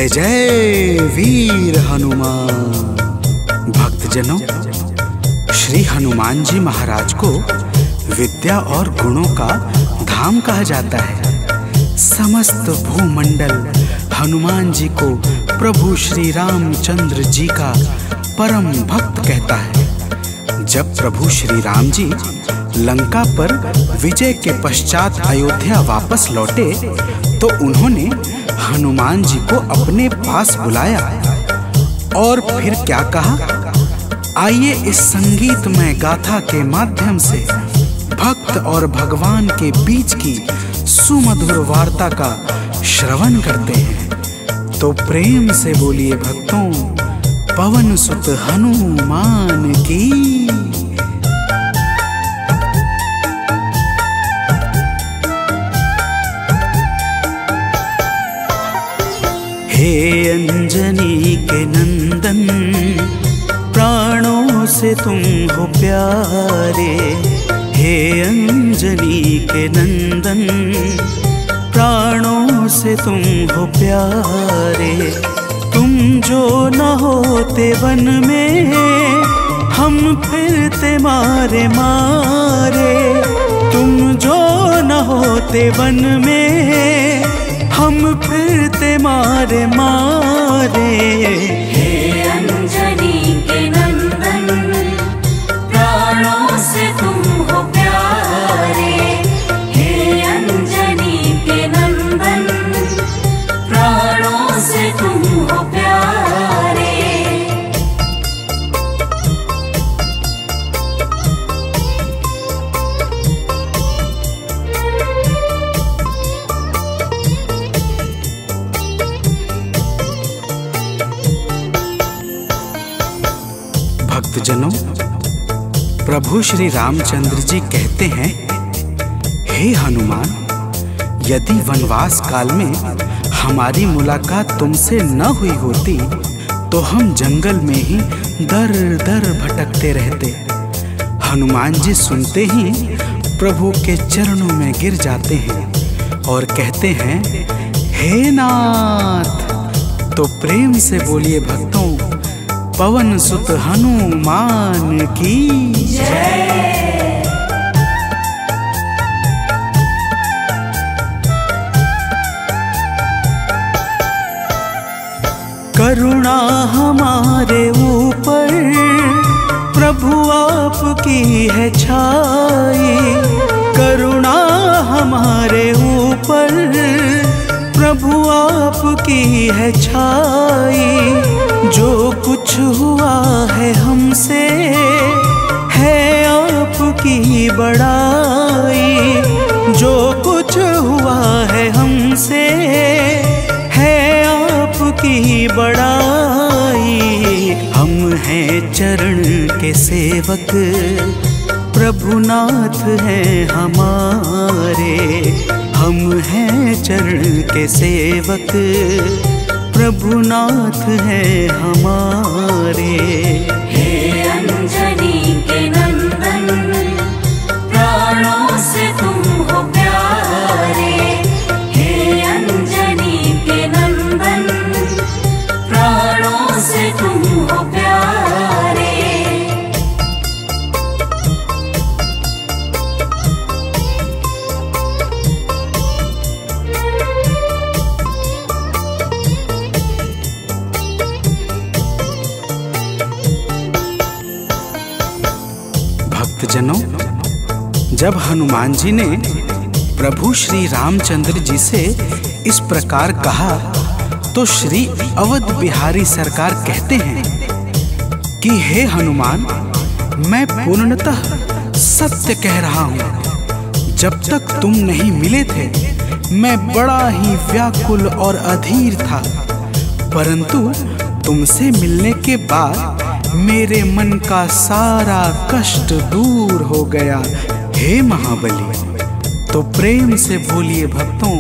जय जय वीर हनुमान। भक्तजनों, श्री हनुमान जी महाराज को विद्या और गुणों का धाम कहा जाता है। समस्त भूमंडल हनुमान जी को प्रभु श्री रामचंद्र जी का परम भक्त कहता है। जब प्रभु श्री राम जी लंका पर विजय के पश्चात अयोध्या वापस लौटे तो उन्होंने हनुमान जी को अपने पास बुलाया और फिर क्या कहा, आइए इस संगीतमय गाथा के माध्यम से भक्त और भगवान के बीच की सुमधुर वार्ता का श्रवण करते हैं। तो प्रेम से बोलिए भक्तों, पवन सुत हनुमान की। हे अंजनी के नंदन, प्राणों से तुम हो प्यारे। हे अंजनी के नंदन, प्राणों से तुम हो प्यारे। तुम जो न होते वन में, हम फिरते मारे मारे। तुम जो न होते वन में, हम फिरते मारे मारे। हे अंजनी के नंदन, प्राणों से तुम हो प्यारे। हे अंजनी के नंदन, प्राणों से तुम हो प्यारे। भक्तजनों, प्रभु श्री रामचंद्र जी कहते हैं, हे हनुमान, यदि वनवास काल में हमारी मुलाकात तुमसे न हुई होती तो हम जंगल में ही दर दर भटकते रहते। हनुमान जी सुनते ही प्रभु के चरणों में गिर जाते हैं और कहते हैं, हे नाथ। तो प्रेम से बोलिए भक्तों, पवन सुत हनुमान की जय। करुणा हमारे ऊपर प्रभु आपकी है छाई। करुणा हमारे ऊपर प्रभु आपकी है छाई। जो कुछ हुआ है हमसे है आपकी बड़ाई। जो कुछ हुआ है हमसे है आपकी बड़ाई। हम हैं चरण के सेवक, प्रभुनाथ हैं हमारे। हम हैं चरण के सेवक, प्रभुनाथ हैं हमारे। हे अंजनी के नंदन, प्राणों से तुम हो प्यारे। हे अंजनी के नंदन, प्राणों से तुम हो प्यारे। भक्तजनों, जब हनुमान जी ने प्रभु श्री रामचंद्र जी से इस प्रकार कहा तो श्री अवध बिहारी सरकार कहते हैं कि हे हनुमान, मैं पूर्णतः सत्य कह रहा हूँ। जब तक तुम नहीं मिले थे मैं बड़ा ही व्याकुल और अधीर था, परंतु तुमसे मिलने के बाद मेरे मन का सारा कष्ट दूर हो गया। हे महाबली। तो प्रेम से बोलिए भक्तों,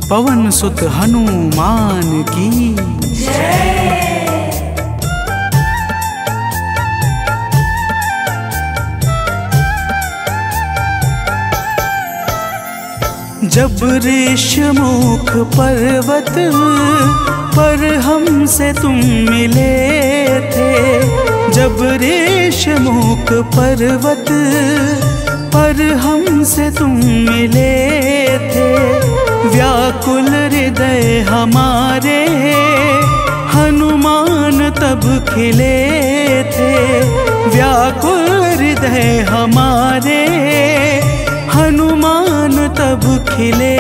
पवन सुत हनुमान की जय। जब ऋषमुख पर्वत पर हमसे तुम मिले थे, जब ऋषमुख पर्वत पर हमसे तुम मिले थे, व्याकुल हृदय हमारे हनुमान तब खिले थे, व्याकुल हृदय हमारे हनुमान तब खिले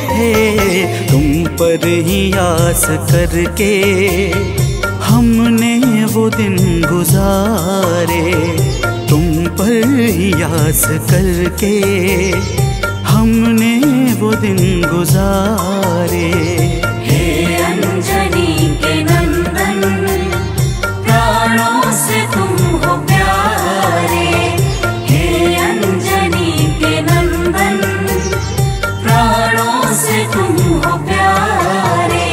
थे। तुम पर ही आस करके हमने वो दिन गुजारे, तुम पर ही आस करके हमने वो दिन गुजारे। हे अंजनी के नंदन, प्राणों से तुम हो प्यारे, हे अंजनी के नंदन, प्राणों से तुम हो प्यारे।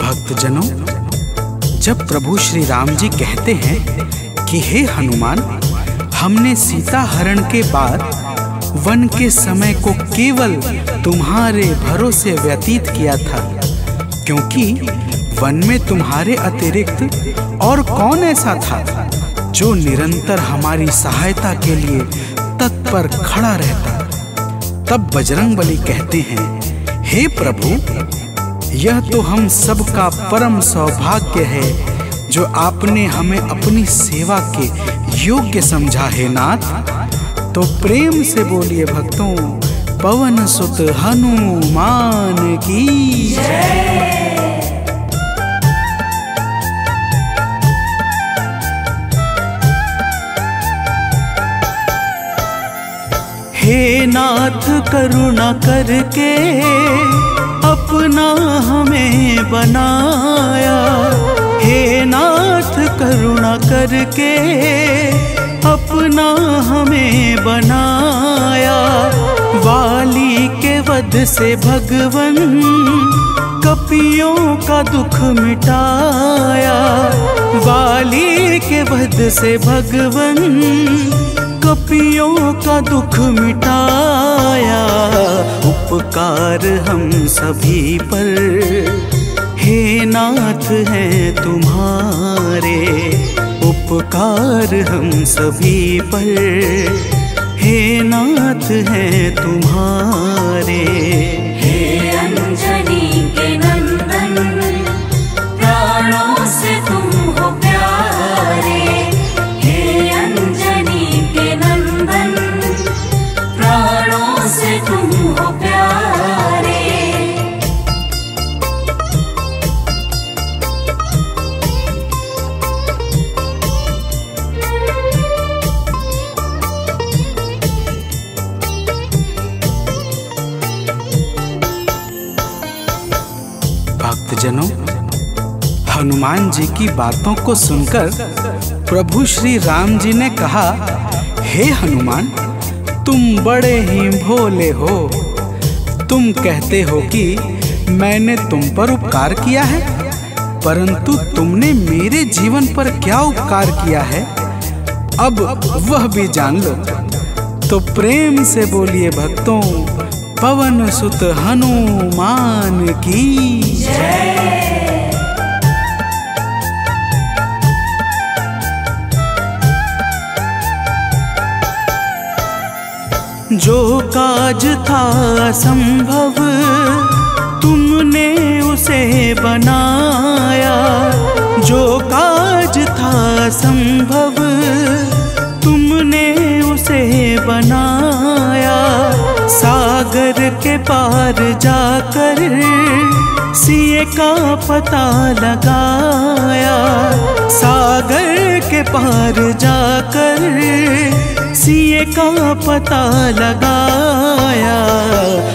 भक्तजनों, जब प्रभु श्री राम जी कहते हैं कि हे हनुमान, हमने सीता हरण के बाद वन के समय को केवल तुम्हारे भरोसे व्यतीत किया था, क्योंकि वन में तुम्हारे अतिरिक्त और कौन ऐसा था जो निरंतर हमारी सहायता के लिए तत्पर खड़ा रहता। तब बजरंगबली कहते हैं, हे प्रभु, यह तो हम सबका परम सौभाग्य है जो आपने हमें अपनी सेवा के योग्य समझा है नाथ। तो प्रेम से बोलिए भक्तों, पवन सुत हनुमान की जय। हे नाथ करुणा करके अपना हमें बनाया, हे नाथ करुणा करके अपना हमें बनाया। वाली के वध से भगवन कपियों का दुख मिटाया, वाली के वध से भगवन कपियों का दुख मिटाया। उपकार हम सभी पर हे नाथ हैं तुम्हारे, उपकार हम सभी पर हे नाथ हैं तुम्हारे। हे अंजनी के नंदन, प्राणों से तुम हो प्यारे, हे अंजनी के नंदन, प्राणों से तुम हो प्यारे। भक्तजनों, हनुमान जी की बातों को सुनकर प्रभु श्री राम जी ने कहा, हे हनुमान, तुम बड़े ही भोले हो। तुम कहते हो कि मैंने तुम पर उपकार किया है, परंतु तुमने मेरे जीवन पर क्या उपकार किया है, अब वह भी जान लो। तो प्रेम से बोलिए भक्तों, पवन सुत हनुमान की जय। जो काज था असंभव तुमने उसे बनाया, जो काज था असंभव तुमने उसे बनाया। सागर के पार जाकर सिए का पता लगाया, सागर के पार जाकर सिए का पता लगाया।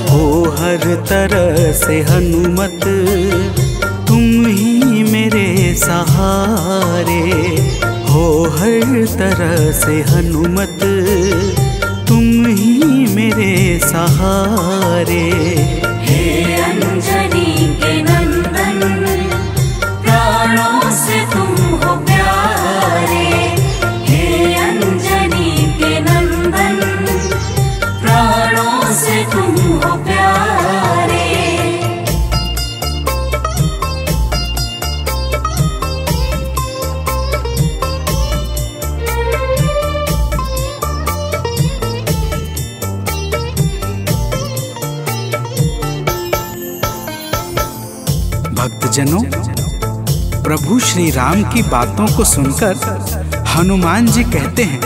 हो हर तरह से हनुमत तुम ही मेरे सहारे, हो हर तरह से हनुमत तुम ही मेरे सहारे। हे अंजनी के नंदन, प्राणों से तुम हो प्यारे। हे अंजनी के नंदन, प्राणों से तुम हो प्यारे। भक्तजनों, प्रभु श्री राम की बातों को सुनकर हनुमान जी कहते हैं,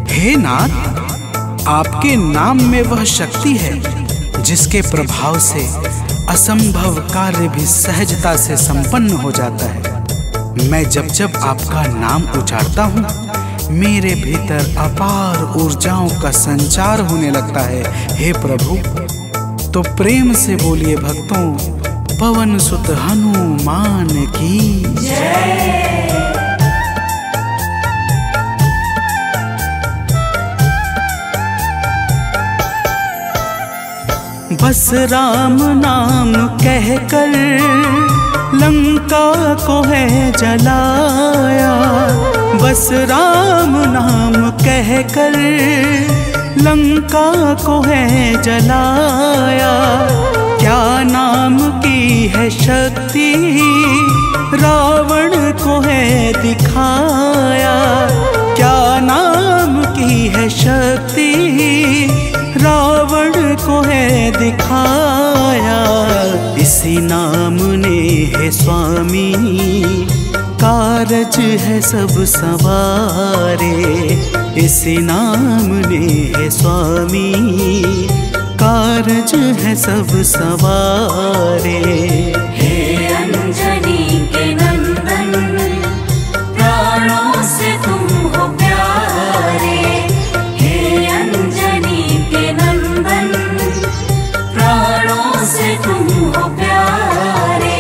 हे नाथ, आपके नाम में वह शक्ति है जिसके प्रभाव से असंभव कार्य भी सहजता से संपन्न हो जाता है। मैं जब जब आपका नाम उच्चारता हूँ, मेरे भीतर अपार ऊर्जाओं का संचार होने लगता है। हे प्रभु, तो प्रेम से बोलिए भक्तों, पवन सुत हनुमान की जय। बस राम नाम कहकर लंका को है जलाया। बस राम नाम कहकर लंका को है जलाया। क्या नाम की है शक्ति रावण को है दिखाया। क्या नाम की है शक्ति रावण को है दिखाया। इसी नाम ने है स्वामी कारज है सब सवारे। इसी नाम ने है स्वामी कारज है सब सवारे। हे अंजनी के नंदन, प्राणों से तुम हो प्यारे। हे अंजनी के नंदन, प्राणों से तुम हो प्यारे।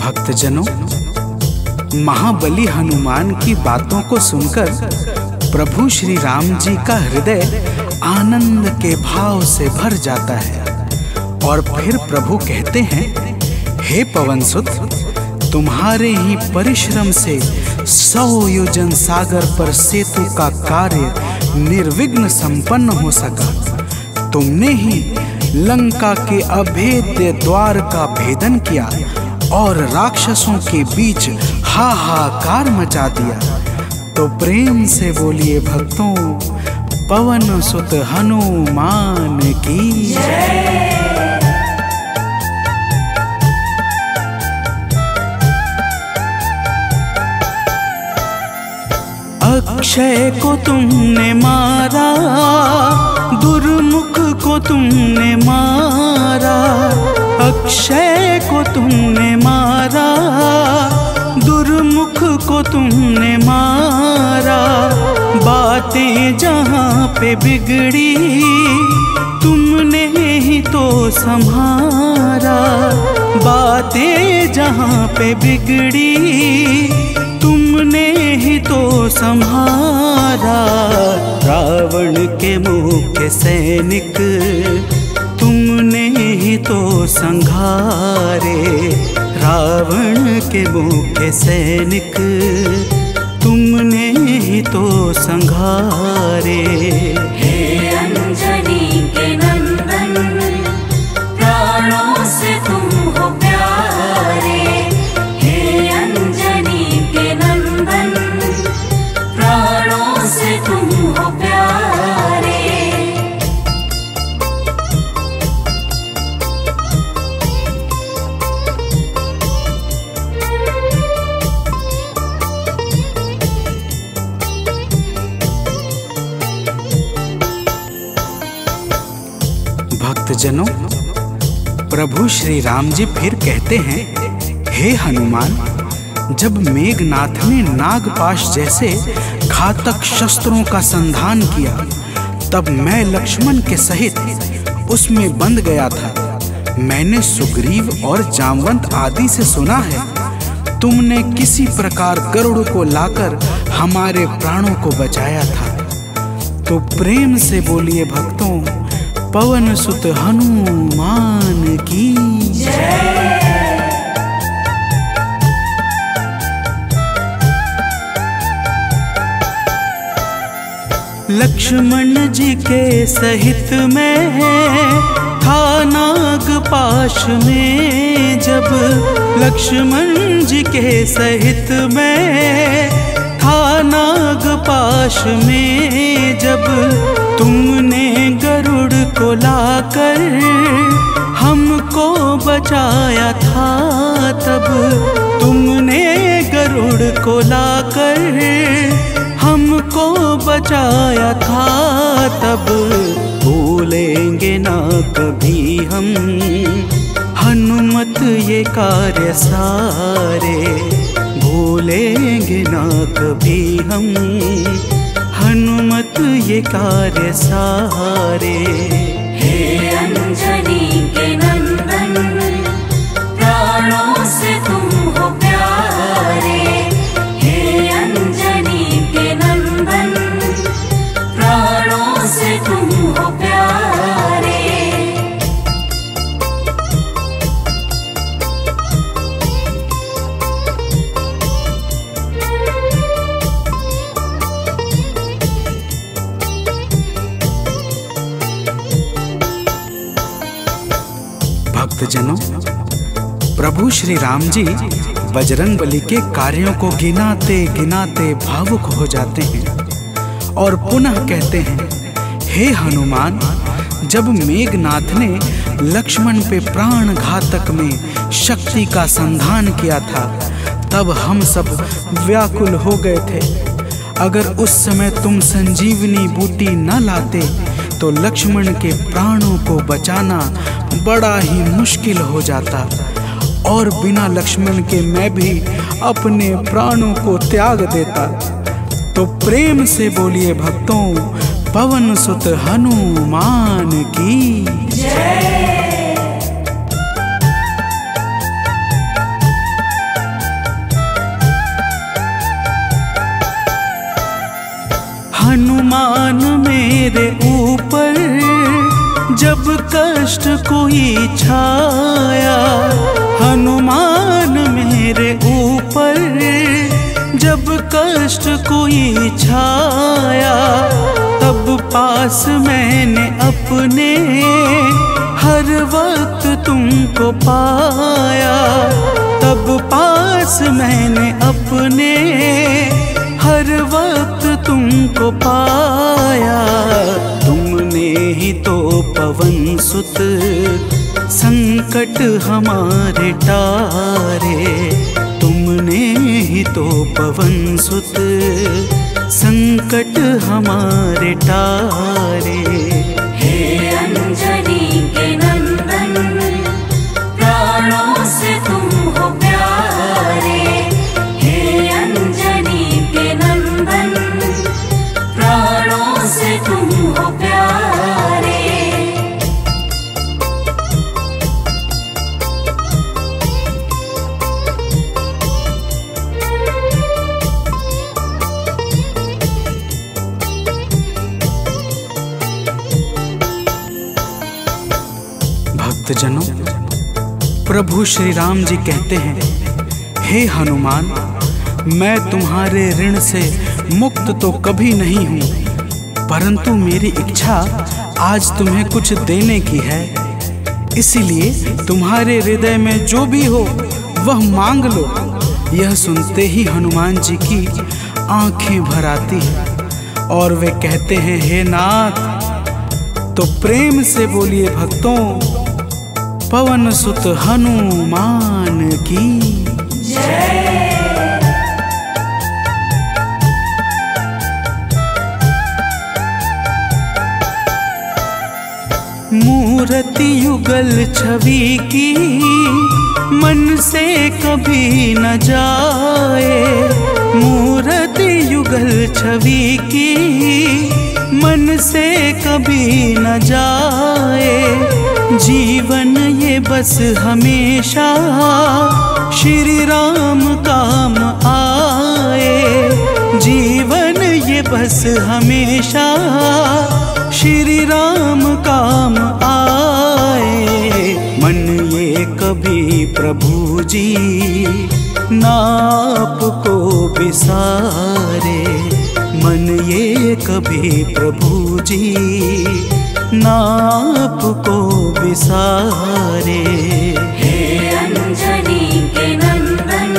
भक्तजनों, महाबली हनुमान की बातों को सुनकर प्रभु श्री राम जी का हृदय आनंद के भाव से भर जाता है। और फिर प्रभु कहते हैं, हे पवनसुत, तुम्हारे ही परिश्रम से 100 योजन सागर पर सेतु का कार्य निर्विघ्न संपन्न हो सका। तुमने ही लंका के अभेद्य द्वार का भेदन किया और राक्षसों के बीच हाहाकार मचा दिया। तो प्रेम से बोलिए भक्तों, पवन सुत हनुमान की जय। अक्षय को तुमने मारा, दुर्मुख को तुमने मारा। अक्षय को तुमने मारा, दुर्मुख को तुमने मारा। बातें जहाँ पे बिगड़ी तुमने ही तो संभारा। बातें जहाँ पे बिगड़ी तुमने ही तो संभारा। रावण के मुख्य सैनिक तुमने ही तो संघारे। रावण के मुख्य सैनिक तुमने ही तो संघारे। हे अंजनी के नंदन, प्राणों से तुम हो प्यारे। हे अंजनी के नंदन, प्राणों से तुम हो प्यारे। भक्तजनों, प्रभु श्री राम जी फिर कहते हैं, हे हनुमान, जब मेघनाथ ने नागपाश जैसे घातक शस्त्रों का संधान किया तब मैं लक्ष्मण के सहित उसमें बंध गया था। मैंने सुग्रीव और जामवंत आदि से सुना है, तुमने किसी प्रकार गरुड़ को लाकर हमारे प्राणों को बचाया था। तो प्रेम से बोलिए भक्तों, पवन सुत हनुमान की जय। लक्ष्मण जी के सहित में था नागपाश में, जब लक्ष्मण जी के सहित में था नागपाश में, जब तुमने गरुड़ को लाकर हमको बचाया था, तब तुमने गरुड़ को लाकर हमको बचाया था, तब भूलेंगे ना कभी हम हनुमत ये कार्य सारे, भूलेंगे ना कभी हम हनुमत ये कार्य सारे। हे अंजनी के नंदन, प्राणों से तुम हो प्यारे, हे अंजनी के नंदन, प्राणों से तुम हो प्यारे। भक्तजनों, प्रभु श्री राम जी बजरंगबली के कार्यों को गिनाते गिनाते भावुक हो जाते हैं और पुनः कहते हैं, हे हनुमान, जब मेघनाथ ने लक्ष्मण पे प्राण घातक में शक्ति का संधान किया था, तब हम सब व्याकुल हो गए थे। अगर उस समय तुम संजीवनी बूटी न लाते तो लक्ष्मण के प्राणों को बचाना बड़ा ही मुश्किल हो जाता, और बिना लक्ष्मण के मैं भी अपने प्राणों को त्याग देता। तो प्रेम से बोलिए भक्तों, पवन सुत हनुमान की जय। हनुमान मेरे ऊपर जब कष्ट कोई छाया, हनुमान मेरे ऊपर जब कष्ट कोई छाया, तब पास मैंने अपने हर वक्त तुमको पाया, तब पास मैंने अपने हर वक्त तुमको पाया। तुमने ही तो पवन सुत संकट हमारे टारे, तुमने ही तो पवन सुत संकट हमारे टारे। हे अंजनी के नंदन, प्राणों से तुम हो प्यारे, हे अंजनी के नंदन, प्राणों से तुम हो प्यारे। भक्तजनों, प्रभु श्री राम जी कहते हैं, हे हनुमान, मैं तुम्हारे ऋण से मुक्त तो कभी नहीं हूँ, परंतु मेरी इच्छा आज तुम्हें कुछ देने की है। इसीलिए तुम्हारे हृदय में जो भी हो वह मांग लो। यह सुनते ही हनुमान जी की आंखें भर आती हैं और वे कहते हैं, हे नाथ। तो प्रेम से बोलिए भक्तों, पवन सुत हनुमान की जय। मूर्ति युगल छवि की मन से कभी न जाए, मूर्ति युगल छवि की मन से कभी न जाए, जीवन ये बस हमेशा श्री राम काम आए। जीवन ये बस हमेशा श्री राम काम आए। मन ये कभी प्रभु जी नाप को बिसारे, मन ये कभी प्रभु जी नाप को बिसारे। हे अंजनी के नंदन,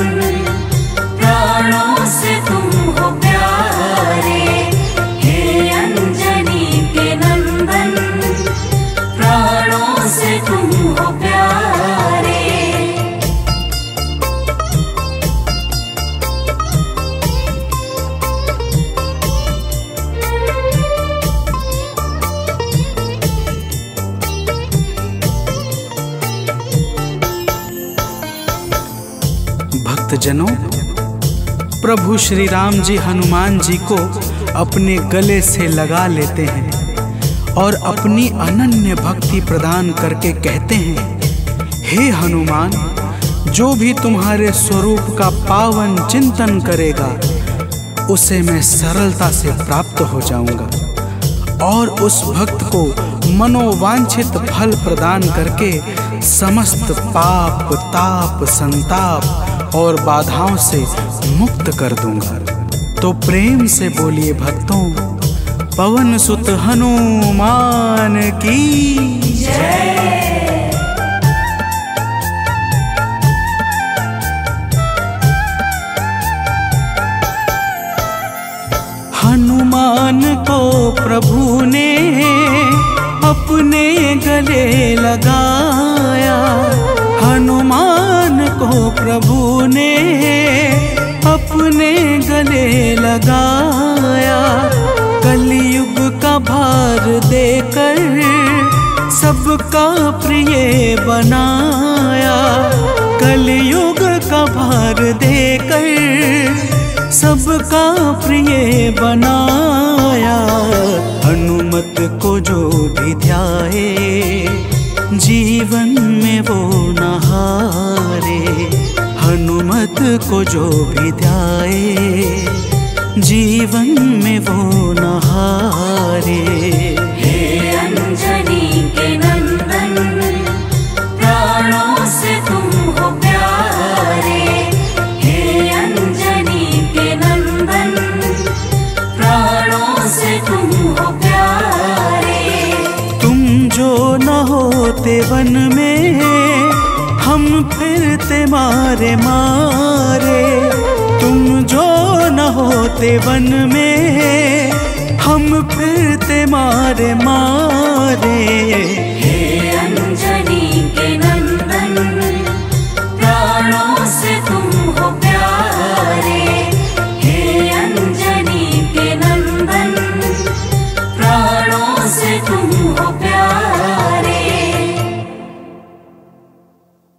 प्राणों से तुम हो प्यारे। हे अंजनी के नंदन, प्राणों से तुम हो प्यारे। भक्तजनों, प्रभु श्री राम जी हनुमान जी को अपने गले से लगा लेते हैं और अपनी अनन्य भक्ति प्रदान करके कहते हैं, हे हनुमान, जो भी तुम्हारे स्वरूप का पावन चिंतन करेगा उसे मैं सरलता से प्राप्त हो जाऊंगा और उस भक्त को मनोवांछित फल प्रदान करके समस्त पाप, ताप, संताप और बाधाओं से मुक्त कर दूंगा। तो प्रेम से बोलिए भक्तों, पवन सुत हनुमान की जय। हनुमान को प्रभु ने अपने गले लगाया, हनुमान को प्रभु ने अपने गले लगाया। कलयुग का भार देकर सबका प्रिय बनाया, कलयुग का भार देकर सबका प्रिय बनाया। हनुमत को जो भी ध्याए जीवन में वो न हारे, हनुमत को जो भी ध्याए जीवन में वो न हारे। हे अंजनी के नंदन, प्राणों से तुम हो प्यारे। हे अंजनी के नंदन, प्राणों से तुम हो प्यारे। तुम जो न होते वन में हम फिरते मारे मारे, तुम जो न होते वन में हम फिरते मारे मारे।